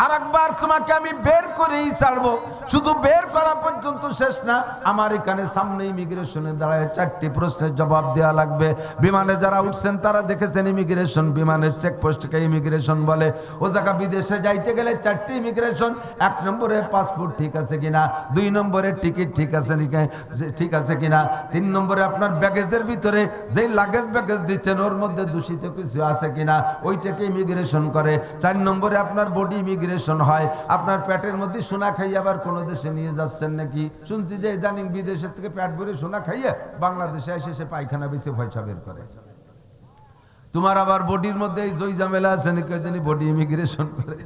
আরেকবার তোমাকে আমি বের করেই ছাড়বো। শুধু বের করা পর্যন্ত শেষ না, আমার এখানে সামনে ইমিগ্রেশনে দাঁড়ায় 4টি প্রশ্নের জবাব দেওয়া লাগবে। বিমানে যারা উঠছেন তারা দেখেছেন ইমিগ্রেশন, বিমানের চেকপোস্টকে ইমিগ্রেশন বলে। ও জায়গা বিদেশে যাইতে গেলে 4টি ইমিগ্রেশন। 1 নম্বরে পাসপোর্ট ঠিক আছে কিনা, 2 নম্বরে টিকিট ঠিক আছে কিনা, 3 নম্বরে আপনার ব্যাগেজের ভিতরে যেই লাগেজ ব্যাগেজ দিচ্ছেন ওর মধ্যে দূষিত কিছু আছে কিনা, ওইটাকে ইমিগ্রেশন করে। 4 নম্বরে আপনার বডি ইমিগ্রেশন হয়, আপনার পেটের মধ্যে সোনা খাইয়ে আবার কোন দেশে নিয়ে যাচ্ছেন নাকি। শুনছি যে ইদানিং বিদেশের থেকে পেট ভরে সোনা খাইয়ে বাংলাদেশে এসে সে পায়খানা বেশি পয়সা বের করে। তোমার আবার বডির মধ্যে এই জয় ঝামেলা আছে নাকি, ওই জন্য বডি ইমিগ্রেশন করে।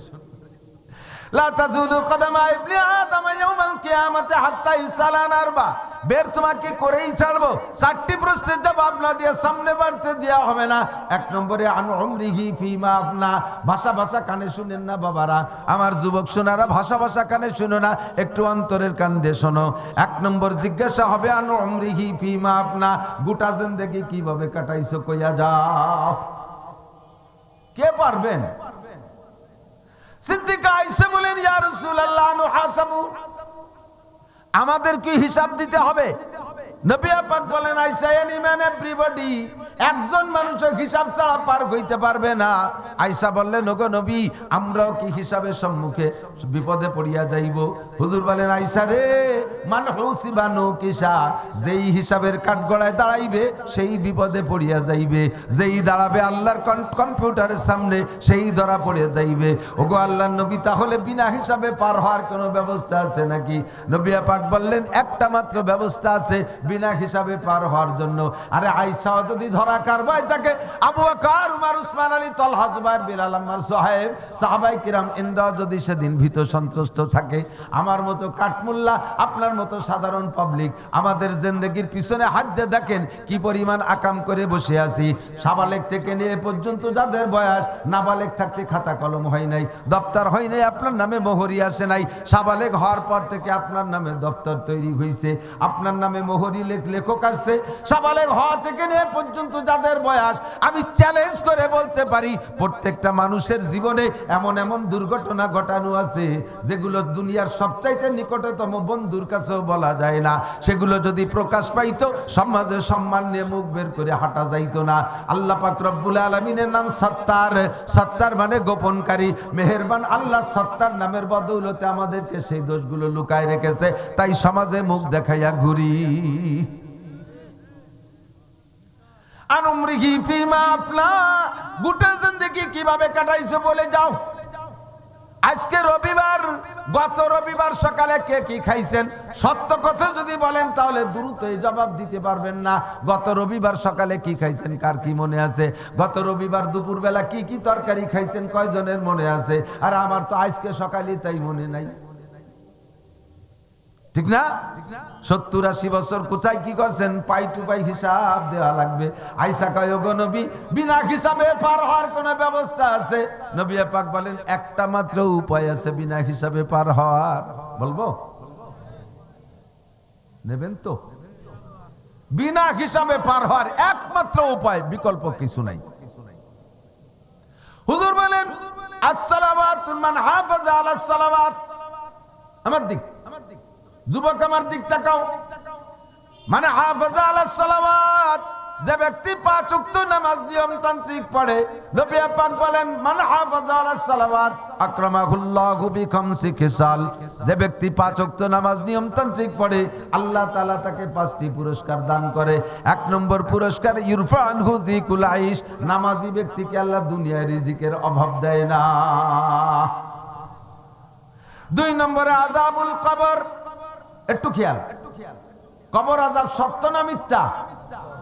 লা তাজুলু কদামা ইবনি আদম ইয়াউমাল কিয়ামাতি হাত্তা ইসালান আরবা, বের তোমাকে করেই ছাড়বো। 4টি প্রশ্নের জবাব না দিয়ে সামনে বাড়তে দেওয়া হবে না। 1 নম্বরে আন উমরিহি ফিমা আফনা, ভাষা কানে শুনেন না বাবারা, আমার যুবক সোনারা ভাষা কানে শুনো না, একটু অন্তরের কান দিয়ে শোনো। 1 নম্বর জিজ্ঞাসা হবে আন উমরিহি ফিমা আফনা, গোটা জিন্দেগি কিভাবে কাটাইছো কইয়া যাও। কে পারবেন? সিদ্দিকা আয়েশা বলেন, ইয়া রাসূলুল্লাহ নুহাসাবু, আমাদের কি হিসাব দিতে হবে? নবী পাক বলেন, আয়েশা এনি ম্যান এভরিবডি, একজন মানুষও হিসাব ছাড়া পার হইতে পারবে না। আয়েশা বললেন, ওগো নবী, আমরাও কি হিসাবের সম্মুখে বিপদে পড়িয়া যাইব? হুজুর বলেন, আয়েশা রে, মান হুসিবা নুকিসা, যেই হিসাবের কাঠগড়ায় দাঁড়াইবে সেই বিপদে পড়িয়া যাইবে, যেই দাঁড়াবে আল্লাহর কম্পিউটারের সামনে সেই ধরা পড়ে যাইবে। ওগো আল্লাহর নবী, তাহলে বিনা হিসাবে পার হওয়ার কোনো ব্যবস্থা আছে নাকি? নবী পাক বললেন, একটা মাত্র ব্যবস্থা আছে বিনা হিসাবে পার হওয়ার জন্য। আরে আয়েশা যদি ধরা কারবায় থাকে, আবু বকর, উমর, উসমান, আলী, তালহা, জুবাইর, বিলাল, আম্মার, সুহাইব, সাহাবায়ে কিরাম এনরা যদি সেদিন ভীত সন্ত্রস্ত থাকে, আমার মতো কাঠমুল্লা, আপনার মতো সাধারণ পাবলিক আমাদের জিন্দেগির পিছনে হাত দিয়ে দেখেন কি পরিমাণ আকাম করে বসে আছি। সাবালেক থেকে নিয়ে পর্যন্ত যাদের বয়স, নাবালেক থাকতে খাতা কলম হয় নাই, দপ্তর হয় নাই, আপনার নামে মোহরি আসে নাই। সাবালেক হওয়ার পর থেকে আপনার নামে দপ্তর তৈরি হয়েছে, আপনার নামে মোহরি লেখক আসছে। সাবালেক হওয়া থেকে নিয়ে পর্যন্ত যাদের বয়স, আমি চ্যালেঞ্জ করে বলতে পারি প্রত্যেকটা মানুষের জীবনে এমন এমন দুর্ঘটনা ঘটানো আছে যেগুলো দুনিয়ার সবচাইতে নিকটতম বন্ধুর কাছেও বলা যায় না। সেগুলো যদি প্রকাশ পাইতো, সমাজে সম্মান নিয়ে মুখ বের করে হাঁটা যাইতো না। আল্লাহ পাক রব্বুল আলামিনের নাম সত্তার, সত্তার মানে গোপনকারী। মেহেরবান আল্লাহ সত্তার নামের বদৌলতে আমাদেরকে সেই দোষগুলো লুকায় রেখেছে, তাই সমাজে মুখ দেখাইয়া ঘুরি। আনুমরিহি ফিমা আফলা, গোটা জিন্দেগি কিভাবে কাটাইছো বলে যাও। আজকে রবিবার, গত রবিবার সকালে কে কি খাইছেন? সত্য কথা যদি বলেন তাহলে দ্রুত এই জবাব দিতে পারবেন না। গত রবিবার সকালে কি খাইছেন কার কি মনে আছে? গত রবিবার দুপুরবেলা কি কি তরকারি খাইছেন কয়জনের মনে আছে? আর আমার তো আজকে সকালে তাই মনে নাই, ঠিক না? 70-80 বছর কোথায় কি করছেন? পাই টু পাই হিসাব দেওয়া লাগবে। আয়েশা কয়, ওগো নবী, বিনা হিসাবে পার হওয়ার কোন ব্যবস্থা আছে? নবী পাক বলেন, একটা মাত্র উপায় আছে বিনা হিসাবে পার হওয়ার। বলবো? নেবেন তো? বিনা হিসাবে পার হওয়ার একমাত্র উপায়, বিকল্প কিছু নাই। হুজুর বলেন, আসসালাওয়াত মান হাফাজা আলাস সালাওয়াত। আমার দিক, যুবক আমার দিক তাকাও। মানে হাফেজা আলাস সালাওয়াত, যে ব্যক্তি 5 ওয়াক্ত নামাজ নিয়মতান্ত্রিক পড়ে, নবী পাক বলেন, মান হাফেজা আলাস সালাওয়াত আকরামাহুল্লাহু বিখামসি খিসাল, যে ব্যক্তি 5 ওয়াক্ত নামাজ নিয়মতান্ত্রিক পড়ে, আল্লাহ তাআলা তাকে 5টি পুরস্কার দান করে। 1 নম্বর পুরস্কার, ইরফা আনহু যিকুল আইশ, নামাজি ব্যক্তিকে আল্লাহ দুনিয়ায় রিজিকের অভাব দেয় না। 2 নম্বরে আযাবুল কবর। একটু খেয়াল, কবর আযাব সত্য না মিথ্যা?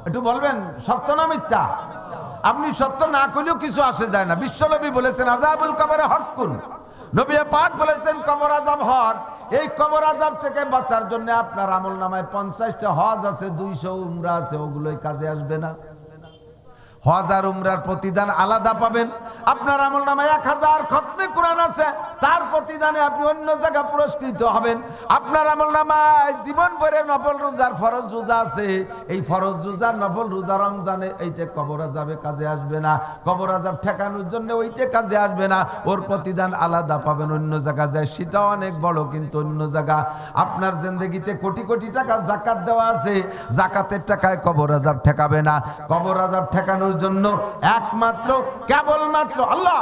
একটু বলবেন, সত্য না মিথ্যা? আপনি সত্য না কইলেও কিছু আসে যায় না। বিশ্বনবী বলেছেন, আযাবুল কবরে হক্কুন। নবী পাক বলেছেন, কবর আযাব হক। এই কবর আযাব থেকে বাঁচার জন্য আপনার আমলনামায় 50টা হজ আছে, 200 উমরা আছে, ওগুলোই কাজে আসবে না। হজ আর উমরার প্রতিদান আলাদা পাবেন। আপনার আমলনামায় 1000 খতমে কোরআন আছে, তার প্রতিদানে আপনি অন্য জায়গা পুরস্কৃত হবেন। আপনার আমলনামায় জীবন ভরে নফল রোজার ফরজ রোজা আছে, এই ফরজ রোজার নফল রোজা রমজানে এইটা কবর আযাবে কাজে আসবে না, কবর আযাব ঠেকানোর জন্য ওইটা কাজে আসবে না, ওর প্রতিদান আলাদা পাবেন অন্য জায়গা যায়, সেটাও অনেক বড় কিন্তু অন্য জায়গা। আপনার জিন্দেগিতে কোটি কোটি টাকা যাকাত দেওয়া আছে, যাকাতের টাকায় কবর আযাব ঠেকাবে না। কবর আযাব ঠেকানোর জন্য একমাত্র কেবলমাত্র আল্লাহ,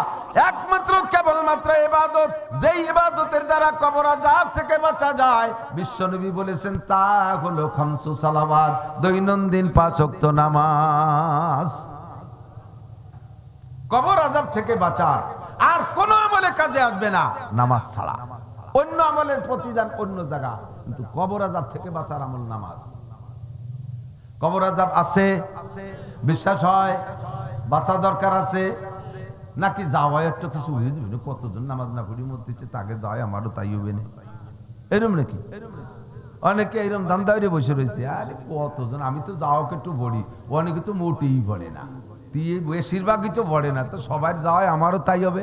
একমাত্র কেবলমাত্র ইবাদত, যেই ইবাদতের দ্বারা কবর আযাব থেকে বাঁচা যায়, বিশ্বনবী বলেছেন তা হলো খামসু সালাওয়াত, দৈনন্দিন 5 ওয়াক্ত নামাজ। কবর আযাব থেকে বাঁচার আর কোন আমলে কাজে আসবে না নামাজ ছাড়া। অন্য আমলের প্রতিদান অন্য জায়গা, কিন্তু কবর আযাব থেকে বাঁচার আমল নামাজ। কবর আযাব আছে বিশ্বাস হয়, বাঁচা দরকার আছে নাকি যাওয়ায় একটু কিছু হয়ে যাবে, কতজন নামাজ না পড়ি মরতেছে, তাকে যায় আমারও তাই হবে না, এরম নাকি? অনেকে এরম দান্দাইরে বসে রয়েছে, আরে কতজন, আমি তো যাওয়াকে একটু পড়ি, অনেকে তো মোটেই পড়ে না, বেশিরভাগই তো পড়ে না, তো সবার যাওয়ায় আমারও তাই হবে।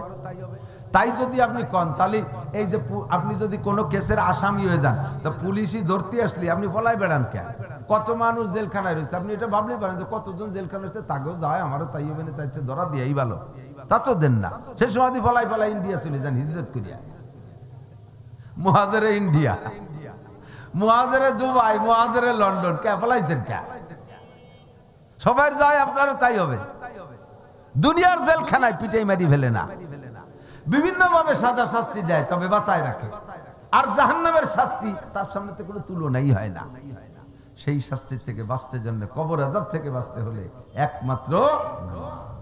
তাই যদি আপনি কন, তাহলে এই যে আপনি যদি কোনো কেসের আসামি হয়ে যান, তা পুলিশই ধরতে আসলে আপনি বলাই বেড়ান কেন? কত মানুষ জেলখানায় রয়েছে, আপনি এটা ভাবলেই পারেন যে কতজন জেলখানায় রয়েছে, তাকেও যায় আমারও তাই হবে না, তাই ধরা দিয়াই ভালো, তা তো দেন না। সে সময় ফলাই ফলাই ইন্ডিয়া চলে যান হিজরত করিয়া, মুহাজিরে ইন্ডিয়া, মুহাজিরে দুবাই, মুহাজিরে লন্ডন, কে ফলাইছেন কে? সবাই যায়, আপনারও তাই হবে। দুনিয়ার জেলখানায় পিটাই মারি ফেলে না, বিভিন্ন ভাবে সাজা শাস্তি দেয়, তবে বাঁচায় রাখে। আর জাহান্নামের শাস্তি তার সামনে তো কোনো তুলনাই হয় না। সেই শাস্তি থেকে বাঁচতে জন্য, কবর আযাব থেকে বাঁচতে হলে একমাত্র নামাজ।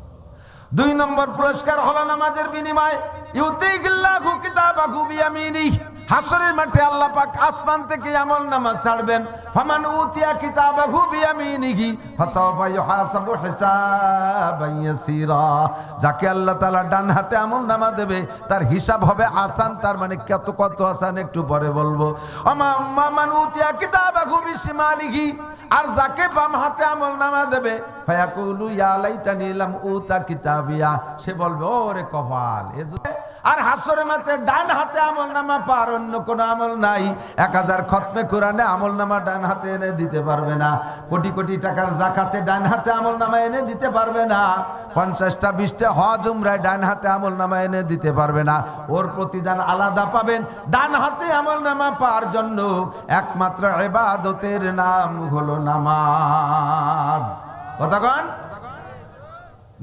2 নম্বর পুরস্কার হলো নামাজের বিনিময় ইউতিগিল্লাহু কিতাবাহু বিয়ামিনিহি। হাসরের মাঠে আল্লাহ পাক আসমান থেকে আমল নামা ছাড়বেন, ফামান উতিয়া কিতাবাহু বিয়ামিনিহি ফাসাওফা ইউহাসাবু হিসাবান ইয়াসীরা। যাকে আল্লাহ তাআলা ডান হাতে আমল নামা দেবে তার হিসাব হবে আসান, তার মানে কত আসান একটু পরে বলবো। মান উতিয়া কিতাবাহু বিশিমালিহি, আর যাকে বাম হাতে আমল নামা দেবে ফায়াকুলু ইয়া লাইতানি লাম উতা কিতাবিয়া, সে বলবে ওরে কপাল। আর হাসরের মাঠে ডান হাতে আমল নামা পার অন্য কোন আমল নাই। 1000 খতমে কোরআনে আমল নামা ডান হাতে এনে দিতে পারবে না, কোটি কোটি টাকার যাকাতে ডান হাতে আমল নামা এনে দিতে পারবে না, 50টা 20টা হজ উমরায় ডান হাতে আমল নামা এনে দিতে পারবে না। ওর প্রতিদান আলাদা পাবেন। ডান হাতে আমল নামা পাওয়ার জন্য একমাত্র ইবাদতের নাম হলো নামাজ। কথা কন,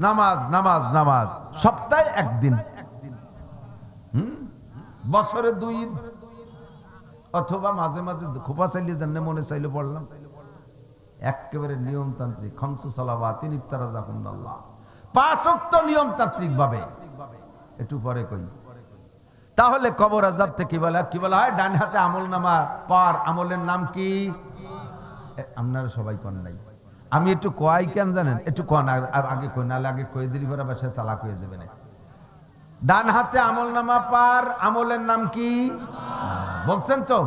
নামাজ নামাজ নামাজ। সপ্তাহে একদিন, বছরে 2 ঈদ, অথবা মাঝে মাঝে খোপা চাইলে জানলে মনে চাইলে পড়লাম। একেবারে নিয়মতান্ত্রিক, খামসু সালাওয়াত ইফতারা জাকুল্লাহ, 5 ওয়াক্ত নিয়মতান্ত্রিক ভাবে। একটু পরে কই। তাহলে কবর আযাব থেকে কি বলা হয়? ডান হাতে আমল নামা পার আমলের নাম কি? আপনারা সবাই কোন নাই, আমি একটু কয় কেন জানেন? একটু কোন আগে কই, নালে আগে কয়ে দিলি পরে বাসায় চালাক হয়ে যাবে না। ডান হাতে আমল নামা পার আমলের নাম কি বলছেন তো?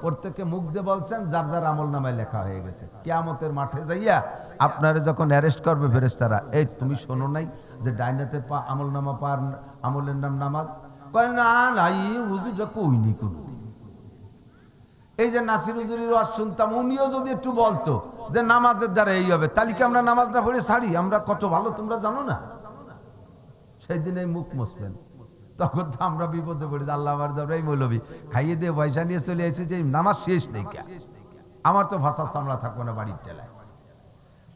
প্রত্যেকে মুখ দিয়ে বলছেন, যার যার আমল নামায় লেখা হয়ে গেছে। কিয়ামতের মাঠে যাইয়া আপনারা যখন অ্যারেস্ট করবে ফেরেশতারা, এই তুমি শোনো নাই যে ডান হাতে আমল নামা পার আমলের নাম নামাজ? কয় না, নাই হুজুর কইনি কোনদিন। এই যে নাসির হুজুরের ওয়াজ শুনতাম, উনিও যদি একটু বলতো যে নামাজের দ্বারা এই হবে, তাহলে কি আমরা নামাজ না পড়ে ছাড়ি? আমরা কত ভালো তোমরা জানো না? সেই দিন এই মুখ মুছবেন, তখন তো আমরা বিপদে পড়ি। আল্লাহ আমার এই মৌলবী খাইয়ে দিয়ে পয়সা নিয়ে চলে এসেছে, যে নামাজ শেষ নেই কে, আমার তো ভাষা চামড়া থাকবো না বাড়ির টেলায়।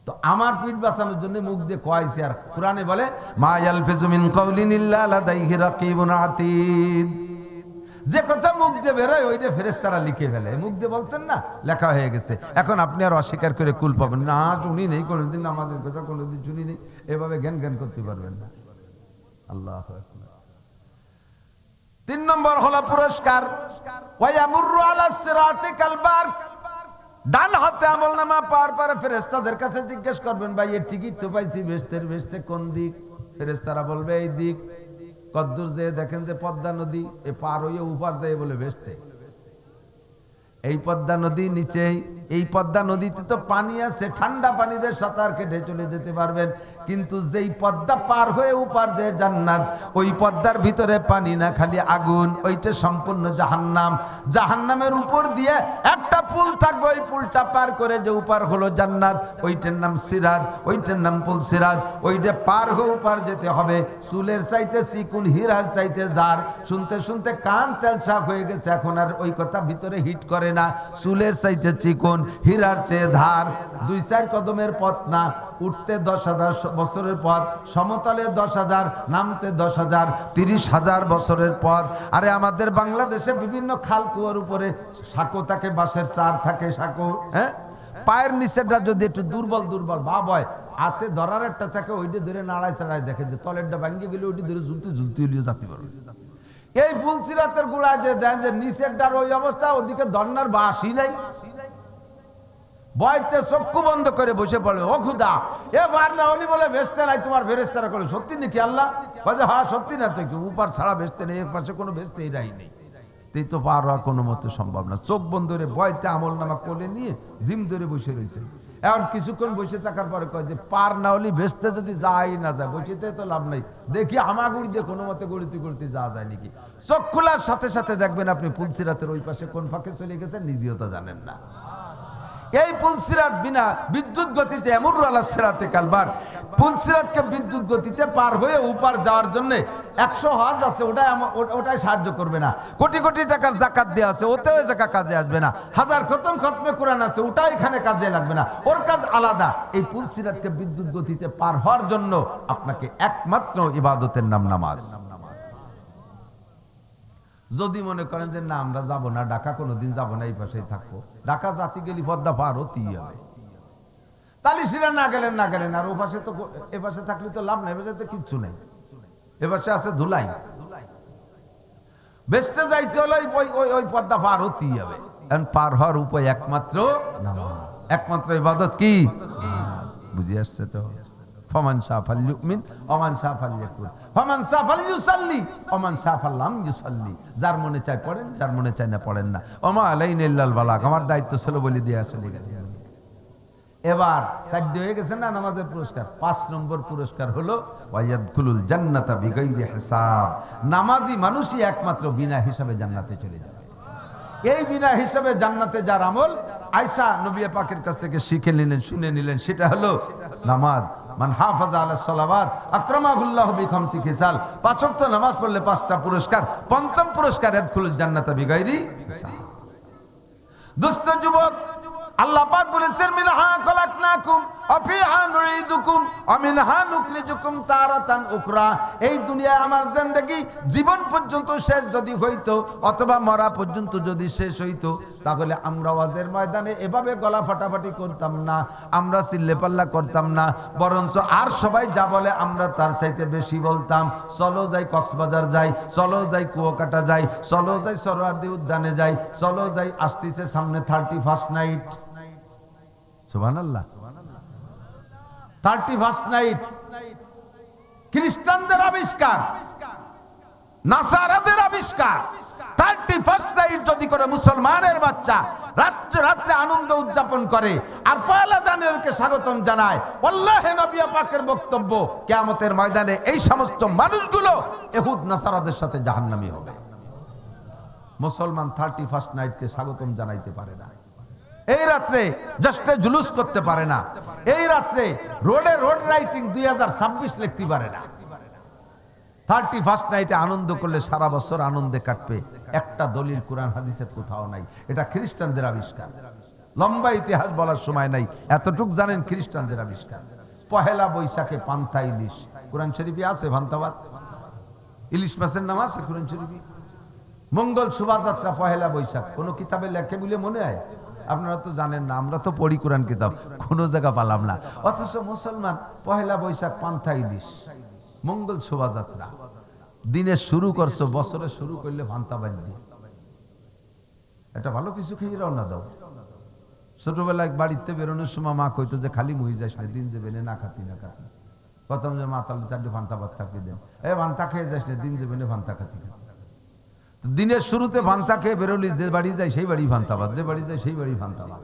তো আমার পিঠ বাঁচানোর জন্য মুখ দিয়ে কয়েছে। আর কোরআনে বলে মা ইয়ালফিজু মিন কাউলিন ইল্লা লাদাইহি রাকিবুন আতীদ। যে কথা মুখ দিয়ে বেরোয় ওইটা ফেরেশতারা লিখে ফেলে। মুখ দিয়ে বলছেন না, লেখা হয়ে গেছে। এখন আপনি আর অস্বীকার করে কুল পাবেন না, শুনি নেই কোনোদিন, নামাজের কথা কোনোদিন শুনি নেই, এভাবে জ্ঞান করতে পারবেন না। আল্লাহু আকবার। 3 নম্বর হলো পুরস্কার, ওয়ায়ামুরু আলাস সিরাতি কাল বারক। ডান হাতে আমলনামা পাওয়ার পরে ফেরেশতাদের কাছে জিজ্ঞেস করবেন, ভাই এই টিকিট তো পাইছি বেহেশতে কোন দিক? ফেরেশতারা বলবে এই দিক। কদ্দুর যে দেখেন যে পদ্মা নদী, এ পার হয়ে উপার যায় বলে বেহেশতে। এই পদ্মা নদী নিচে, এই পদ্মা নদীতে তো পানি আছে, ঠান্ডা পানিতে সাঁতার কেটে চলে যেতে পারবেন। কিন্তু যেই পদ্মা পার হয়ে উপার যে জান্নাত, ওই পদ্মার ভিতরে পানি না, খালি আগুন, ওইটা সম্পূর্ণ জাহান্নাম। জাহান্নামের উপর দিয়ে একটা পুল থাকবে, ওই পুলটা পার করে যে উপার হলো জান্নাত, ওইটার নাম সিরাত, ওইটার নাম পুল সিরাত। ওইটা পার হয়ে উপার যেতে হবে। চুলের চাইতে চিকুন, হীরার চাইতে দার। শুনতে শুনতে কান তেলসাপ হয়ে গেছে, এখন আর ওই কথা ভিতরে হিট করে না। চুলের চাইতে চিকুন, হীরার চেয়ে ধার। 2-4 কদমের পথ না, উঠতে 10,000 বছরের পথ, সমতলে 10,000, নামতে 10,000, 30,000 বছরের পথ। আরে আমাদের বাংলাদেশে বিভিন্ন খাল কুয়োর উপরে সাঁকো থাকে, বাঁশের চার থাকে সাঁকো, হ্যাঁ, পায়ের নিচেটা যদি একটু দুর্বল দুর্বল ভাব হয়, হাতে ধরার একটা থাকে, ওইটা ধরে নাড়ায় চাড়ায় দেখে যে তলেরটা ভাঙ্গি গেলে ওইটি ধরে ঝুলতে ঝুলতে যাতে পারবে। এই ফুলসিরাতের গুড়ায় যে দেন যে নিচেরটার ওই অবস্থা, ওদিকে ধর্নার বাসই নাই, বয়তে চক্ষু বন্ধ করে বসে পড়ে, ও খুদা এবার না হলি বলে বেচতে নাই, তোমার ফেরেশতারা করে সত্যি নাকি আল্লাহ? বলে হ্যাঁ সত্যি। না তো কি উপার ছাড়া বেচতে নেই, এক পাশে কোনো বেচতেই রাই নেই, তুই তো পার হওয়া কোনো মতে সম্ভব না। চোখ বন্ধ করে বয়তে আমল নামা কোলে নিয়ে জিম ধরে বসে রয়েছে। এখন কিছুক্ষণ বসে থাকার পরে কয় যে পার না হলে বেচতে যদি যাই না যায়, বসেতে তো লাভ নাই, দেখি হামাগুড়ি দিয়ে কোনো মতে গড়িতে গড়িতে যাওয়া যায় নাকি। চোখ খোলার সাথে সাথে দেখবেন আপনি ফুলসিরাতের ওই পাশে কোন ফাঁকে চলে গেছেন, নিজেও তো জানেন না। এই পুলসিরাত বিনা বিদ্যুৎ গতিতে এমরুর আলাহ সিরাতে কালবার, পুলসিরাতকে বিদ্যুৎ গতিতে পার হয়ে উপার যাওয়ার জন্য 100 হজ আছে, ওটাই সাহায্য করবে না। কোটি কোটি টাকার যাকাত দেওয়া আছে, ওতেও যাকাত কাজে আসবে না। 1000 খতমে কোরআন আছে, ওটাও এখানে কাজে লাগবে না, ওর কাজ আলাদা। এই পুলসিরাতকে বিদ্যুৎ গতিতে পার হওয়ার জন্য আপনাকে একমাত্র ইবাদতের নাম নামাজ। যদি মনে করেন যে না আমরা যাবো না, ঢাকা কোনোদিন যাবো না, এই পাশেই থাকবো, ঢাকা জাতি গেলি পদ্মা পার হতেই হবে, তালিশিরা না গেলেন আর ও পাশে তো, এ পাশে থাকলে তো লাভ নেই, এ কিচ্ছু নেই, এ পাশে আছে ধুলাই, বেস্টে যাইতে হলে ওই পদ্মা পার হতেই হবে। পার হওয়ার উপায় একমাত্র নামাজ, একমাত্র ইবাদত কি? বুঝে আসছে তো? ফমান শাহ ফালইউমিন ওমান শাহ ফালইয়াকুর, ফমান শাহ ফালইউসাল্লি ওমান শাহ ফাল্লাম ইউসাল্লি। যার মনে চায় পড়েন, যার মনে চায় না পড়েন না। ওমা আলাইনা ইল্লাল বালাগ, আমার দায়িত্ব ছিল বলে দিয়ে চলে গেল। এবার 4 হয়ে গেছে না নামাজের পুরস্কার। 5 নম্বর পুরস্কার হলো ওয়ায়াদখুলুল জান্নাতা বিগাইরি হিসাব। নামাজি মানুষই একমাত্র বিনা হিসাবে জান্নাতে চলে যাবে। এই বিনা হিসাবে জান্নাতে যার আমল, আয়েশা নবী পাকের কাছ থেকে শিখে নিলেন, শুনে নিলেন, সেটা হলো নামাজ। মান হাফাজা আলা সালাওয়াত আকরামাহুল্লাহু বিখামসি খিসাল। 5 ওয়াক্ত নামাজ পড়লে 5টা পুরস্কার। ৫ম পুরস্কার ইয়াদখুলুল জান্নাতা বিগাইরি হিসাব। দুষ্ট যুবক, আল্লাহ পাক বলেছেন মিনহা খলাকনাকুম ওয়া ফিহা নুঈদুকুম ওয়া মিনহা নুখরিজুকুম তারাতান উখরা। এই দুনিয়ায় আমার জিন্দেগি জীবন পর্যন্ত শেষ যদি হইতো, অথবা মরা পর্যন্ত যদি শেষ হইতো, তাহলে আমরা ওয়াজের ময়দানে এভাবে গলা ফাটাফাটি করতাম না, আমরা চিল্লেপাল্লা করতাম না, বরঞ্চ আর সবাই যা বলে আমরা তার চাইতে বেশি বলতাম। চলো যাই কক্সবাজার যাই, চলো যাই কুয়াকাটা যাই, চলো যাই সরোয়ার্দী উদ্যানে যাই, চলো যাই আসতেছে সামনে 31st নাইট। সুবহানাল্লাহ, 31st নাইট খ্রিস্টানদের আবিষ্কার, নাসারাদের আবিষ্কার। 31st নাইট যদি করে মুসলমানের বাচ্চা রাত্রে আনন্দ উদযাপন করে আর পয়লা জানুয়ারিকে স্বাগতম জানায়, আল্লাহর নবী পাকের বক্তব্য, কিয়ামতের ময়দানে এই সমস্ত মানুষগুলো ইহুদ নাসারাদের সাথে জাহান্নামী হবে। মুসলমান 31st নাইটকে স্বাগতম জানাইতে পারে না, এই রাত্রে জাস্টে জুলুস করতে পারে না, এই রাত্রে রোড রাইটিং 2026 লিখতে পারে না। 31st নাইটে আনন্দ করলে সারা বছর আনন্দে কাটবে, একটা দলিল কোরআন হাদিসের কোথাও নাই। এটা খ্রিস্টানদের আবিষ্কার, লম্বা ইতিহাস বলার সময় নাই, এতটুক জানেন খ্রিস্টানদের আবিষ্কার। পহেলা বৈশাখে পান্তা ইলিশ, কোরআন শরীফে আছে ভান্তাবাদ, ইলিশ মাছের নাম আছে কোরআন শরীফে। মঙ্গল শোভাযাত্রা পহেলা বৈশাখ, কোন কিতাবে লেখে বলে মনে হয়? আপনারা তো জানেন না, আমরা তো পড়ি কোরআন কিতাব, কোনো জায়গা পালাম না। অথচ মুসলমান পহেলা বৈশাখ পান্তা ইলিশ, মঙ্গল শোভাযাত্রা। দিনে শুরু করছো, বছরে শুরু করলে ভান্তা বাদ দিয়ে এটা ভালো কিছু খেয়ে রওনা দাও। ছোটবেলায় বাড়িতে বেরোনোর সময় মা কইতো যে খালি মুই যাস না, দিন যাবে না খাতি না খাতি। প্রথম যে মা তাহলে 4 ভান্তা ভাত খাইয়ে দেন, ভান্তা খেয়ে যাস না, দিন যাবে না ভান্তা খাতি। দিনের শুরুতে ভান্তা খেয়ে বেরোলি, যে বাড়ি যায় সেই বাড়ি ভান্তাবাদ, যে বাড়ি যায় সেই বাড়ি ভান্তাবাদ।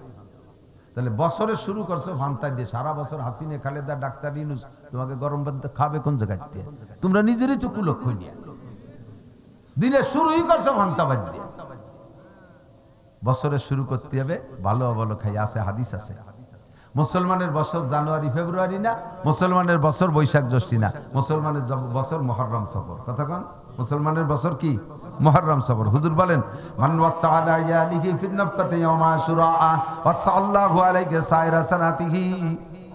তাহলে বছরে শুরু করছো ভান্তা দিয়ে, সারা বছর হাসিনে খালেদা ডাক্তার ইউনূস তোমাকে গরম ভাত খাবে কোন জায়গায় দিয়ে? তোমরা নিজেরই চক্ষু লক্ষ্য নিয়ে দিনের শুরুই করছো ঘন্টাবাজ দিয়ে। বছরের শুরু করতে হবে ভালো ভালো খাই, আছে হাদিস আছে। মুসলমানের বছর জানুয়ারি ফেব্রুয়ারি না, মুসলমানের বছর বৈশাখ জ্যৈষ্ঠ না, মুসলমানের বছর মুহররম সফর। কথা কোন? মুসলমানের বছর কি? মুহররম সফর। হুজুর বলেন মান ওয়াসআলা আলিহি ফিন নাফকাতি ইয়াউমা আশুরা ওয়াসাল্লাহু আলাইহি সাইরা সানাতিহি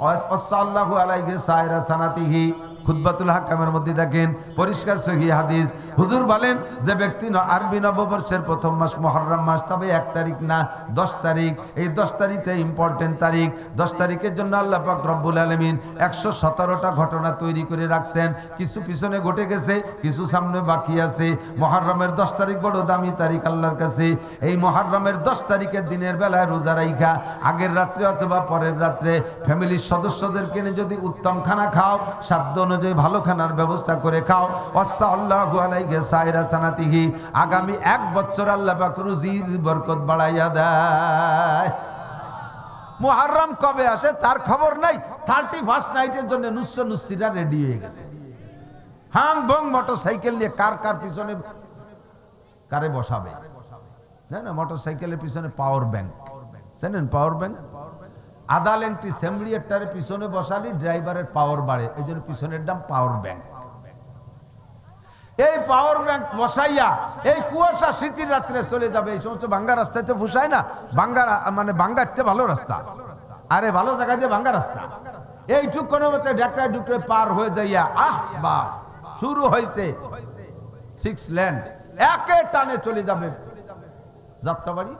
ওয়াসাল্লাহু আলাইহি সাইরা সানাতিহি। খুতবাতুল হাকামের মধ্যে দেখেন পরিষ্কার সহিহ হাদিস। হুজুর বলেন যে ব্যক্তি আরবি নববর্ষের প্রথম মাস মুহররম মাস, তবে 1 তারিখ না 10 তারিখ, এই 10 তারিখে ইম্পর্টেন্ট তারিখ। 10 তারিখের জন্য আল্লাহ পাক রব্বুল আলামিন 117টা ঘটনা তৈরি করে রাখছেন। কিছু পিছনে ঘটে গেছে, কিছু সামনে বাকি আছে। মুহররমের 10 তারিখ বড় দামি তারিখ আল্লাহর কাছে। এই মুহররমের 10 তারিখের দিনের বেলায় রোজা রাইখা আগের রাত্রে অথবা পরের রাত্রে ফ্যামিলির সদস্যদেরকে নিয়ে যদি উত্তম খানা খাও, সাধ্য অনুযায়ী ভালো খানার ব্যবস্থা করে খাও, ওয়াসাল্লাহু আলাইহি সাইরা সানাতিহি, আগামী 1 বছর আল্লাহ পাক রুজির বরকত বাড়াইয়া দেয়। মুহররম কবে আসে তার খবর নাই। 31st নাইটের জন্য নুসরা রেডি হয়ে গেছে। হাং বং মোটরসাইকেল নিয়ে কার কার পিছনে কারে বসাবে না, মোটরসাইকেলের পিছনে পাওয়ার ব্যাংক, জানেন পাওয়ার ব্যাংক? আধা লেংটি সেমরিয়ারটারে পিছনে বসালি ড্রাইভারের পাওয়ার বাড়ে, এই জন্য পিছনের নাম পাওয়ার ব্যাংক। এই পাওয়ার ব্যাংক বসাইয়া এই কুয়াশা শীতের রাত্রে চলে যাবে। এই সমস্ত ভাঙ্গা রাস্তায় তো বসায় না, ভাঙ্গা মানে ভাঙ্গাতে ভালো রাস্তা, আরে ভালো জায়গা দিয়ে ভাঙ্গা রাস্তা, এইটুক কোনো মতে ঢাকায় ঢুকে পার হয়ে যাইয়া বাস শুরু হয়েছে 6 লেন, একে টানে চলে যাবে যাত্রাবাড়ি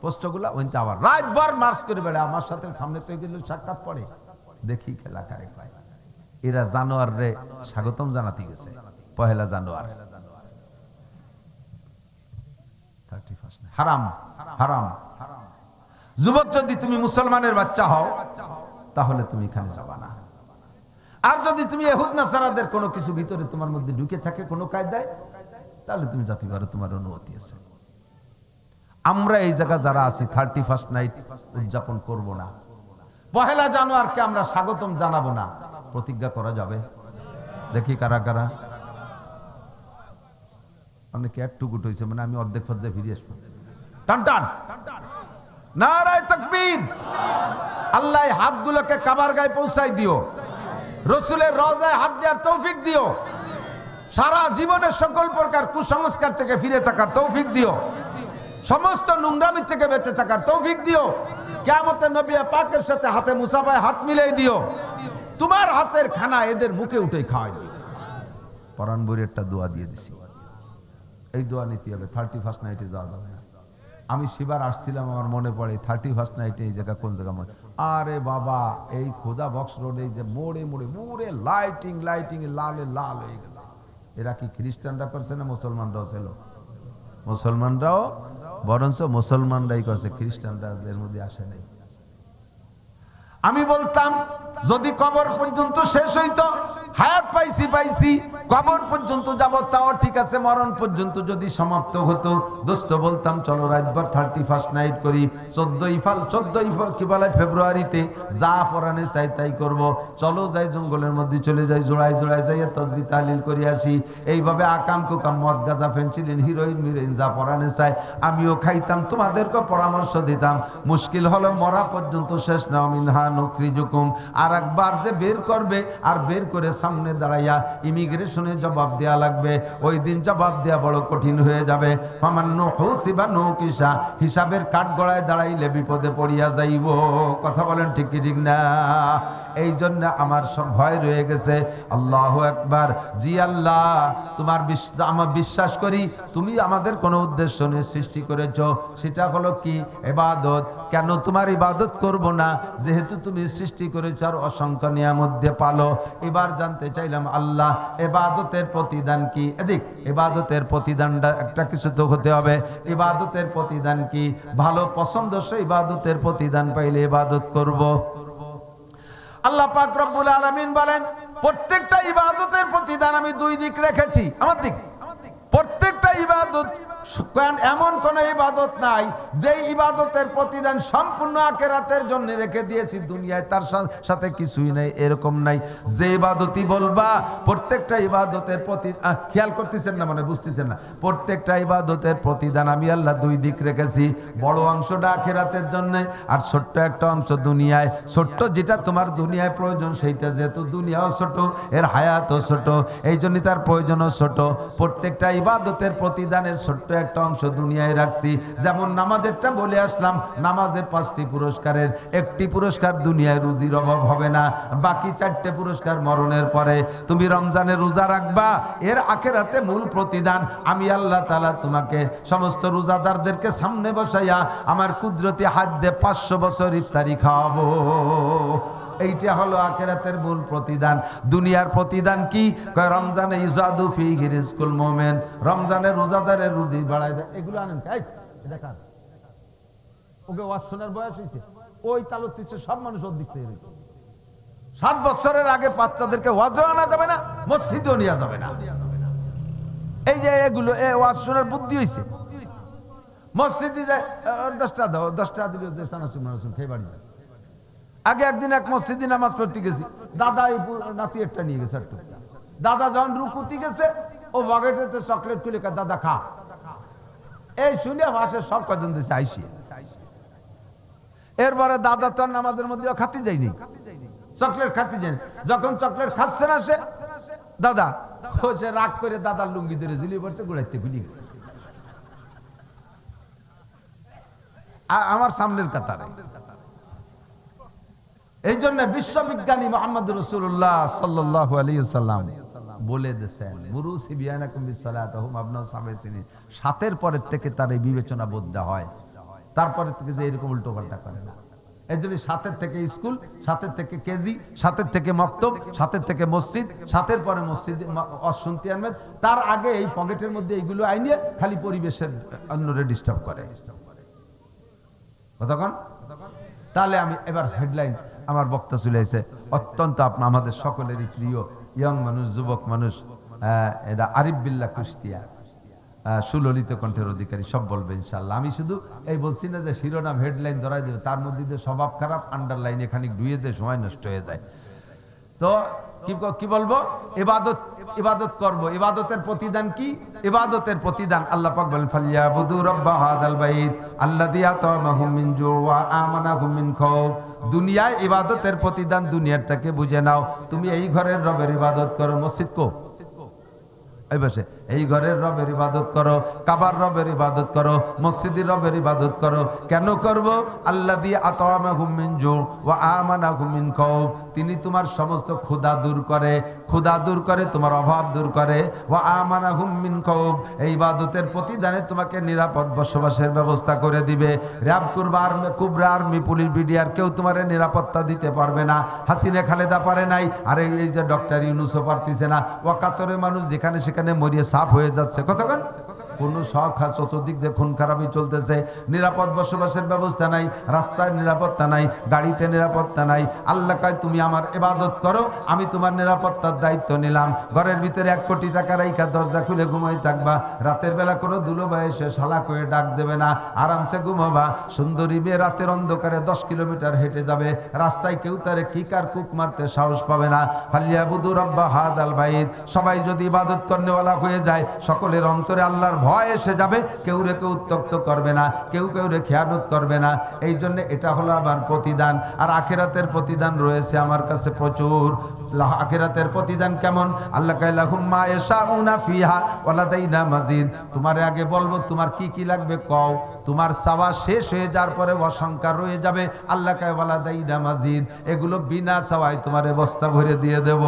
পোস্টগুলা। ওইটা আবার রাতভর মার্চ করে বেড়ে। আমার সাথে সামনে তো এগুলো সাক্ষাৎ পড়ে, দেখি খেলা কারে পায়। এরা জানোয়ার রে স্বাগতম জানাতে গেছে 1 জানুয়ার। 31 হারাম হারাম। যুবক যদি তুমি মুসলমানের বাচ্চা হও তাহলে তুমি এখানে যাবা না। আর যদি তুমি ইহুদ নাসারাদের কোনো কিছু ভিতরে তোমার মধ্যে ঢুকে থাকে কোনো কায়দায়, তাহলে তুমি জাতি পারো, তোমার অনুমতি আছে। আমরা এই জায়গা যারা আছি 31st নাইট উদযাপন করব না, 1 জানুয়ারকে আমরা স্বাগতম জানাবো না, প্রতিজ্ঞা করা যাবে? দেখি কারা কারা। অনেকে একটু গুট হয়েছে, মানে আমি অর্ধেক পর্যায়ে ফিরে আসবো। টান টান নারায়ে তাকবীর। আল্লাহ হাতগুলোকে কাবার গায়ে পৌঁছাই দিও, রসুলের রওজায় হাত দেওয়ার তৌফিক দিও, সারা জীবনের সকল প্রকার কুসংস্কার থেকে ফিরে থাকার তৌফিক দিও, সমস্ত নোংরামি থেকে বেঁচে থাকার তৌফিক দিও। কিয়ামতে নবী পাকের সাথে হাতে মুসাফায় হাত মিলাই দিও। তোমার হাতের খানা এদের মুখে উঠে খাওয়াই দিও। পরান বইয়ের একটা দোয়া দিয়ে দিছি, এই দোয়া নিতে হবে। 31st নাইটে যাওয়া যাবে না। আমি সেবার আসছিলাম, আমার মনে পড়ে 31st নাইটে এই জায়গা কোন জায়গা মনে, আরে বাবা এই খোদা বক্স রোডে যে মোড়ে মোড়ে মোড়ে লাইটিং লাইটিং লালে লাল হয়ে গেছে। এরা কি খ্রিস্টানরা করছে না মুসলমানরাও ছিল? মুসলমানরাও, বরঞ্চ মুসলমানরাই করছে, খ্রিস্টানরা এর মধ্যে আসে নাই। আমি বলতাম যদি কবর পর্যন্ত শেষ হইতো, হায়াত পাইছি পাইছি, কবর পর্যন্ত যাব তাও ঠিক আছে, মরণ পর্যন্ত যদি সমাপ্ত হতো, দোস্ত বলতাম চলো রাতভর 31st নাইট করি। 14 ফেব্রুয়ারিতে যা পরাণে চাই তাই করব। চলো যাই জঙ্গলের মধ্যে চলে যাই, জোড়ায় জোড়ায় যাই তসবিহ তাহলিল করে আসি। এইভাবে আকাম কুকাম মদ গাঁজা ফেন্সিলিন হিরোইন মিরোইন যা পরাণে চাই আমিও খাইতাম, তোমাদেরকে পরামর্শ দিতাম। মুশকিল হলো মরা পর্যন্ত শেষ না, মিনহা নুখরিজুকুম। আর একবার যে বের করবে, আর বের করে সামনে দাঁড়াইয়া ইমিগ্রেশনে জবাব দেয়া লাগবে। ওই দিন জবাব দেয়া বড় কঠিন হয়ে যাবে। ফামান্নু হুসিবা নুকিসা, হিসাবের কাঠগড়ায় দাঁড়াইলে বিপদে পড়িয়া যাইব। কথা বলেন ঠিক কি ঠিক না? এই জন্য আমার সব ভয় রয়ে গেছে। আল্লাহু আকবার। জি আল্লাহ, তোমার আমার বিশ্বাস করি তুমি আমাদের কোনো উদ্দেশ্য নিয়ে সৃষ্টি করেছো, সেটা হলো কি? ইবাদত। কেন তোমার ইবাদত করব না, যেহেতু তুমি সৃষ্টি করেছো আর অসংখ্য নিয়ামত দিয়ে পালো। এবার জানতে চাইলাম আল্লাহ ইবাদতের প্রতিদান কি? এদিক ইবাদতের প্রতিদানটা একটা কিছু তো হতে হবে। ইবাদতের প্রতিদান কি? ভালো পছন্দসই ইবাদতের প্রতিদান পাইলে ইবাদত করব। আল্লাহ পাক রব্বুল আলামিন বলেন প্রত্যেকটা ইবাদতের প্রতিদান আমি 2 দিক রেখেছি। আমার দিক প্রত্যেকটা ইবাদত এমন কোন ইবাদত নাই যে ইবাদতের প্রতিদান সম্পূর্ণ আখিরাতের জন্য রেখে দিয়েছি, দুনিয়ায় তার সাথে কিছুই নাই, এরকম নাই। যে ইবাদতই বলবা প্রত্যেকটা ইবাদতের খেয়াল করতেছেন না, মানে বুঝতেছেন না, প্রত্যেকটা ইবাদতের প্রতিদান আমি আল্লাহ দুই দিক রেখেছি। বড় অংশটা আখিরাতের জন্য, আর ছোট্ট একটা অংশ দুনিয়ায়। ছোট্ট যেটা তোমার দুনিয়ায় প্রয়োজন সেইটা, যেহেতু দুনিয়াও ছোট, এর হায়াতও ছোট, এই জন্য তার প্রয়োজনও ছোট। প্রত্যেকটা ইবাদতের প্রতিদানের ছোট্ট একটা অংশ দুনিয়ায় রাখছি। যেমন নামাজেরটা বলে আসলাম, নামাজের 5টি পুরস্কারের একটি পুরস্কার দুনিয়ায় রুজির অভাব হবে না, বাকি 4টে পুরস্কার মরণের পরে। তুমি রমজানে রোজা রাখবা, এর আখিরাতে মূল প্রতিদান আমি আল্লাহ তাআলা তোমাকে সমস্ত রোজাদারদেরকে সামনে বসাইয়া আমার কুদরতি হাত দিয়ে 500 বছর ইফতারি খাওয়াবো। এইটা হলো আখিরাতের মূল প্রতিদান। দুনিয়ার প্রতিদান কি? কয় রমজানে ইজাদু ফিহি রিজকুল মুমিন, রমজানে রোজাদারের রুজি বাড়ায় দেয়। এগুলো আনেন, এই দেখান, ওকে ওয়াজ শোনার বয়স হয়েছে, ওই তালুত দিচ্ছে, সব মানুষ ওর দিক থেকে 7 বছরের আগে বাচ্চাদেরকে ওয়াজও আনা যাবে না, মসজিদেও নিয়ে যাবে না। এই যে এগুলো ওয়াজ শোনার বুদ্ধি হয়েছে। মসজিদে যায় 10টা দাও, 10টা দিলে খেয়ে বাড়ি যায়। আগে একদিন এক মসজিদে নামাজ পড়তে গেছি, দাদা এই নাতি একটা নিয়ে গেছে। দাদা যখন রুকুতি গেছে, ও বাগেটেতে চকলেট তুলে দাদা খা, এই শুনে ভাষে সব কজন দিয়েছে আইসি। এরপরে দাদা তো নামাজের মধ্যে খাতে যায়নি, চকলেট খাতে যায়নি। যখন চকলেট খাচ্ছে না সে, দাদা সে রাগ করে দাদার লুঙ্গি ধরে ঝুলিয়ে পড়ছে, গোড়াইতে ভুলে গেছে। আমার সামনের কাতারে। এই জন্য বিশ্ববিজ্ঞানী মুহাম্মদ রাসূলুল্লাহ সাল্লাল্লাহু আলাইহি ওয়াসাল্লাম বলে দিয়েছেন, মুরু সিবিয়ানাকুম বিসসালাতিহুম আবনা 7 সিনিন, 7-এর পরের থেকে তার এই বিবেচনা বোধটা হয়, তারপরে থেকে যে এরকম উল্টো পাল্টা করে না। এই জন্য 7-এর থেকে স্কুল, 7-এর থেকে কেজি, 7-এর থেকে মক্তব, 7-এর থেকে মসজিদ, 7-এর পরে মসজিদ শুনতে আনবেন। তার আগে এই পকেটের মধ্যে এইগুলো আইনিয়ে খালি পরিবেশের অন্যরে ডিস্টার্ব করে। কতক্ষণ? তাহলে আমি এবার হেডলাইন, আমার বক্তা চলে এসে অত্যন্ত আমাদের সকলেরই প্রিয় ইয়ং মানুষ, যুবক মানুষ, এটা আরিফ বিল্লাহ কুষ্টিয়া, সুললিত কণ্ঠের অধিকারী, সব বলবে ইনশাল্লাহ। আমি শুধু এই বলছি না যে শিরোনাম হেডলাইন ধরাই দেবে, তার মধ্যে যে স্বভাব খারাপ, আন্ডারলাইনে খানিক ডুয়ে যায়, সময় নষ্ট হয়ে যায়। তো কি বলবো? ইবাদত করব। ইবাদতের প্রতিদান কি? ইবাদতের প্রতিদান আল্লাহ পাক বলেন, ফালিয়াবুদু রাব্ব হাযাল বাইত আল্লাযী আতামাহুম মিন জু ওয়া আমানাহুম মিন খাউফ। দুনিয়ায় ইবাদতের প্রতিদান দুনিয়াটাকে বুঝে নাও। তুমি এই ঘরের রবের ইবাদত করো। মসজিদ কো এই বসে, এই ঘরের রবের ইবাদত করো, কাবার রবের ইবাদত করো, মসজিদের রবের ইবাদত করো। কেন করব? আল্লাযী আতামাহুম মিন জু ওয়া আমানাহুম মিন খাউফ। তিনি তোমার সমস্ত ক্ষুধা দূর করে, ক্ষুধা দূর করে, তোমার অভাব দূর করে। ওয়া আমানাহুম মিন খাউফ, এই ইবাদতের প্রতিদানে তোমাকে নিরাপদ বসবাসের ব্যবস্থা করে দিবে। র‍্যাব, কুবরা আর্মি, পুলিশ, বিডিআর কেউ তোমার নিরাপত্তা দিতে পারবে না। হাসিনা খালেদা পারে নাই, আর এই যে ডক্টর ইউনূসও পারতেছে না। ওয়াকাতরে মানুষ যেখানে সেখানে মরিয়ে সাফ হয়ে যাচ্ছে। কতক্ষণ? কোনো শখ, চতুর্দিক দিয়ে খুন খারাপি চলতেছে, নিরাপদ বসবাসের ব্যবস্থা নাই, রাস্তায় নিরাপত্তা নাই, গাড়িতে নিরাপত্তা নাই। আল্লাহ কয়, তুমি আমার ইবাদত করো, আমি তোমার নিরাপত্তার দায়িত্ব নিলাম। ঘরের ভিতরে 1 কোটি টাকা রাইখা দরজা খুলে ঘুমাই থাকবা, রাতের বেলা কোনো দুলোবাই এসে শালা করে ডাক দেবে না, আরামসে ঘুমাবা। সুন্দরী মেয়ে রাতের অন্ধকারে 10 কিলোমিটার হেঁটে যাবে, রাস্তায় কেউ তারে কিক আর কুক মারতে সাহস পাবে না। ফালিয়াবুদু রাব্ব হাযাল বাইত, সবাই যদি ইবাদত করনেওয়ালা হয়ে যায়, সকলের অন্তরে আল্লাহর ভয় এসে যাবে, কেউ রে কেউ উত্ত্যক্ত করবে না, কেউ রে খেয়ানত করবে না। এই জন্য এটা হলো আমার প্রতিদান। আর আখিরাতের প্রতিদান রয়েছে আমার কাছে প্রচুর। আখিরাতের প্রতিদান কেমন? আল্লাহ কয়, লাহুম মা ইয়াশাউনা ফিহা ওয়া লাদাইনা মাজিদ। তোমারে আগে বলবো তোমার কি কি লাগবে কও, তোমার চাওয়া শেষ হয়ে যাওয়ার পরে অসংখ্য রয়ে যাবে। আল্লাহ কয়, ওয়া লাদাইনা মাজিদ, এগুলো বিনা চাওয়ায় তোমারে বস্তা ভরে দিয়ে দেব।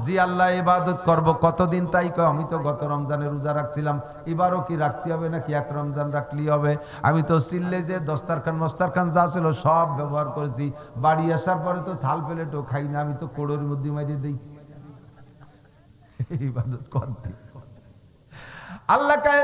জি আল্লাহ, ইবাদত করব কতদিন? তাই কয়, আমি তো গত রমজানে রোজা রাখছিলাম, এবারও কি রাখতে হবে নাকি 1 রমজান রাখলেই হবে? আমি তো সিল্লে যে মস্তারখান যা ছিল সব ব্যবহার করেছি। বাড়ি আসার পরে তো থাল প্লেটও খাই না, আমি তো কোড়োর মধ্যে মারিয়ে দিই। ইবাদত করতে আল্লাহ কয়,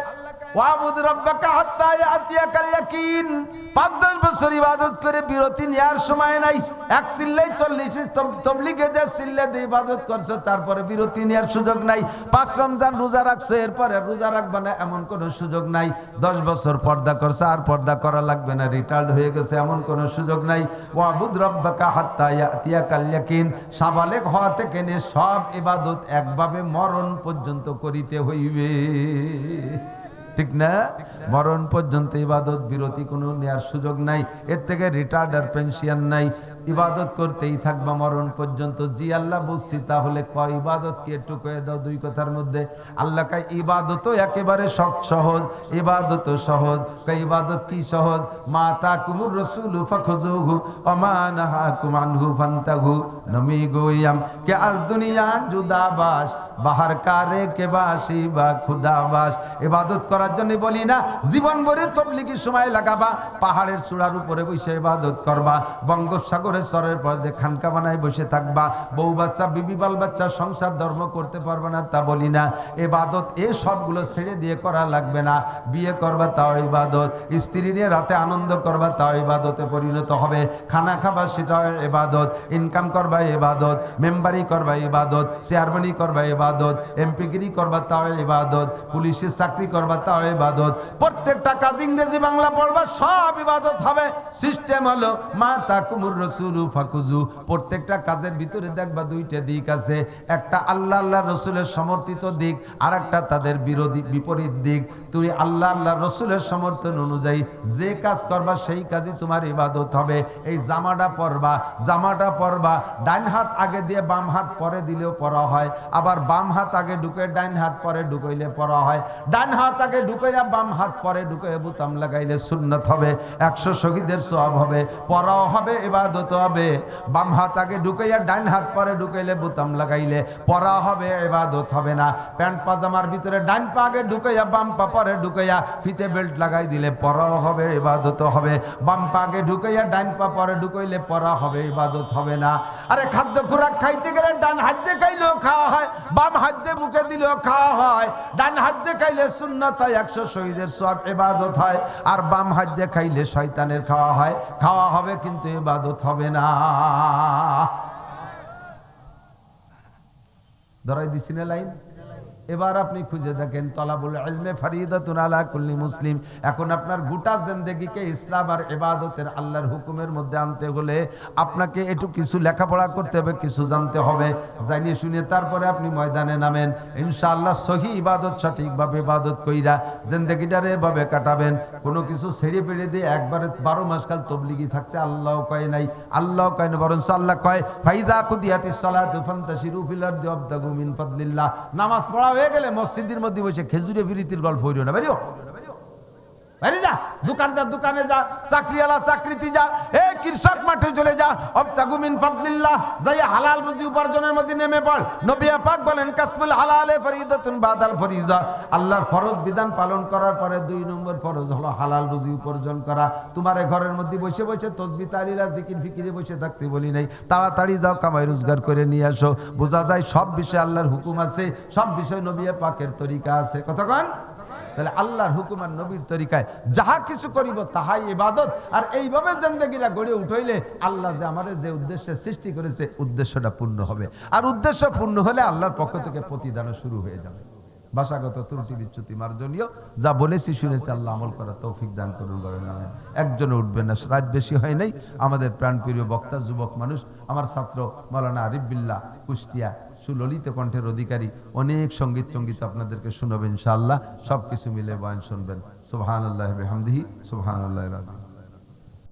ওয়াবুদ রাব্বাকা হাত্তা ইয়াতিয়াকাল ইয়াকিন। 5-10 বছর ইবাদত করে বিরতি নেওয়ার সময় নাই। এক চিল্লাই 40 তবলিগে যে চিল্লে দিয়ে ইবাদত করছো, তারপরে বিরতি নেওয়ার সুযোগ নাই। 5 রমজান রোজা রাখছো, এরপরে রোজা রাখবে না এমন কোনো সুযোগ নাই। 10 বছর পর্দা করছে, আর পর্দা করা লাগবে না, রিটায়ার্ড হয়ে গেছে এমন কোনো সুযোগ নাই। ওয়াবুদ রাব্বাকা হাত্তা ইয়াতিয়াকাল ইয়াকিন। সাবালেগ হওয়া থেকে নিয়ে সব ইবাদত একভাবে মরণ পর্যন্ত করিতে হইবে, ঠিক না? মরণ পর্যন্ত ইবাদত, বিরতি কোনো নেওয়ার সুযোগ নাই। এর থেকে রিটায়ার্ড আর পেনশন নাই, ইবাদত করতেই থাকবা মরণ পর্যন্ত। জি আল্লাহ বুঝছি, তাহলে কয় ইবাদত কি একটু কয়ে দাও দুই কথার মধ্যে। আল্লাহ কয় ইবাদতও একেবারে সহজ, ইবাদতও সহজ। কয় ইবাদত কি সহজ? মা তাকুমুর রাসূলু ফাখুযুহু ওয়া মা নাহাকুম আনহু ফান্তাহু। নমি গোয়াম কে আজ দুনিয়া জুদাবাস, বাহার কারে কে বাসি বা খুদাবাস। ইবাদত করার জন্য বলি না জীবন ভরে তবলিগি সময় লাগাবা, পাহাড়ের চূড়ার উপরে বসে ইবাদত করবা, বঙ্গোপসাগরের সরের পর যে খানকা বানায় বসে থাকবা, বউ বাচ্চা বিবি বাল বাচ্চা সংসার ধর্ম করতে পারবে না তা বলি না। ইবাদত এই সবগুলো ছেড়ে দিয়ে করা লাগবে না। বিয়ে করবা তাও ইবাদত, স্ত্রী নিয়ে রাতে আনন্দ করবা তাও ইবাদতে পরিণত হবে। খানা খাবা সেটাও ইবাদত, ইনকাম করবা ইবাদত, মেম্বারি করবা ইবাদত, চেয়ারম্যানই করবা ইবাদত, এমপিগিরি করবা তাও ইবাদত, পুলিশের চাকরি করবা তাও ইবাদত। প্রত্যেকটা কাজ ইংরেজি বাংলা পড়বা সব ইবাদত হবে। সিস্টেম হলো মা তাকুমুর রাসূলু ফাকুযু। প্রত্যেকটা কাজের ভিতরে দেখবা দুইটা দিক আছে, একটা আল্লাহ আল্লাহ রসুলের সমর্থিত দিক, আর একটা তাদের বিরোধী বিপরীত দিক। তুমি আল্লাহ আল্লাহ রসুলের সমর্থন অনুযায়ী যে কাজ করবা সেই কাজই তোমার ইবাদত হবে। এই জামাটা পরবা, ডান হাত আগে দিয়ে বাম হাত পরে দিলেও পরা হয়, আবার বাম হাত আগে ঢুকে ডান হাত পরে ঢুকাইলে পরা হয়। ডান হাত আগে ঢুকাইয়া বাম হাত পরে ঢুকাইয়া বুতাম লাগাইলে সুন্নাত হবে, 100 শহীদের সওয়াব হবে, পরাও হবে ইবাদত হবে। বাম হাত আগে ঢুকাইয়া ডান হাত পরে ঢুকাইলে বুতাম লাগাইলে পরা হবে, ইবাদত হবে না। প্যান্ট পাজামার ভিতরে ডান পা আগে ঢুকাইয়া বাম পা পরে ঢুকাইয়া ফিতে বেল্ট লাগাই দিলে পরাও হবে, ইবাদত হবে। বাম পা আগে ঢুকাইয়া ডান পা পরে ঢুকাইলে পরা হবে, ইবাদত হবে না। আরে খাদ্য খোরাক খাইতে গেলে ডান হাত দিয়ে খাইলেও খাওয়া হয়, বাম হাত দিয়ে মুখে দিলেও খাওয়া হয়। ডান হাত দিয়ে খাইলে সুন্নাত হয়, 100 শহীদের সওয়াব, ইবাদত হয়। আর বাম হাত দিয়ে খাইলে শয়তানের খাওয়া হয়, খাওয়া হবে কিন্তু ইবাদত হবে না। ধরাই দিছি না লাইন? এবার আপনি খুঁজে দেখেন তলাবুল ইলমে ফরিদাতুন আলা কুল্লি মুসলিম। এখন আপনার গোটা জিন্দেগিকে ইসলাম আর ইবাদতের আল্লাহর হুকুমের মধ্যে আনতে হলে আপনাকে একটু কিছু লেখাপড়া করতে হবে, কিছু জানতে হবে। জানিয়ে শুনে তারপরে আপনি ময়দানে নামেন, ইনশাআল্লাহ সহি ইবাদত সঠিকভাবে ইবাদত কইরা জিন্দেগিটারে এভাবে কাটাবেন। কোনো কিছু ছেড়ে পেড়ে দিয়ে একবারে 12 মাস কাল তবলিগি থাকতে আল্লাহ কয় নাই, আল্লাহ কয় না, বরং আল্লাহ কয় ফাইদা কুদিয়াতিস সালাতু ফান্তাশিরু ফিল আরদি ওয়াবতাগু মিন ফাদলিল্লাহ। নামাজ পড়া হয়ে গেলে মসজিদের মধ্যে বসে খেজুরে বিরিতির গল্প হইল না, বেরিও বাইরে যা, দোকানদার দোকানে যা, চাকরিওয়ালা চাকরিতে যা, এই কৃষক মাঠে চলে যা, ওয়াবতাগু মিন ফাদলিল্লাহ, যাই হালাল রুজি উপার্জনের মধ্যে নেমে পড়। নবী পাক বলেন কাসবুল হালালে ফরিদাতুন বাদাল ফরিজা। আল্লাহর ফরজ বিধান পালন করার পরে 2 নম্বর ফরজ হলো হালাল রুজি উপার্জন করা। তোমারে ঘরের মধ্যে বসে বসে তাসবিহ তাহলিল জিকির ফিকিরে বসে থাকতে বলি নাই, তাড়াতাড়ি যাও কামাই রোজগার করে নিয়ে আসো। বোঝা যায় সব বিষয়ে আল্লাহর হুকুম আছে, সব বিষয় নবী পাকের তরিকা আছে। কতক্ষণ তাহলে আল্লাহর হুকুম আর নবীর তরিকায় যাহা কিছু করিব তাহাই ইবাদত। আর এইভাবে জিন্দেগিটা গড়ে উঠাইলে আল্লাহ যে আমাদের যে উদ্দেশ্যে সৃষ্টি করেছে উদ্দেশ্যটা পূর্ণ হবে। আর উদ্দেশ্য পূর্ণ হলে আল্লাহর পক্ষ থেকে প্রতিদানও শুরু হয়ে যাবে। ভাষাগত ত্রুটি বিচ্যুতি মার্জনীয়, যা বলেছি শুনেছি, আল্লাহ আমল করার তৌফিক দান করুন। একজনে উঠবেন না, রাত বেশি হয় নাই। আমাদের প্রাণপ্রিয় বক্তা যুবক মানুষ, আমার ছাত্র মাওলানা আরিফ বিল্লাহ কুষ্টিয়া, সুললিত কণ্ঠের অধিকারী, অনেক সঙ্গীত আপনাদেরকে শুনবেন ইনশাআল্লাহ। সবকিছু মিলে বয়ান শুনবেন। সুবহানাল্লাহি ওয়া বিহামদিহি, সুবহানাল্লাহিল আযীম।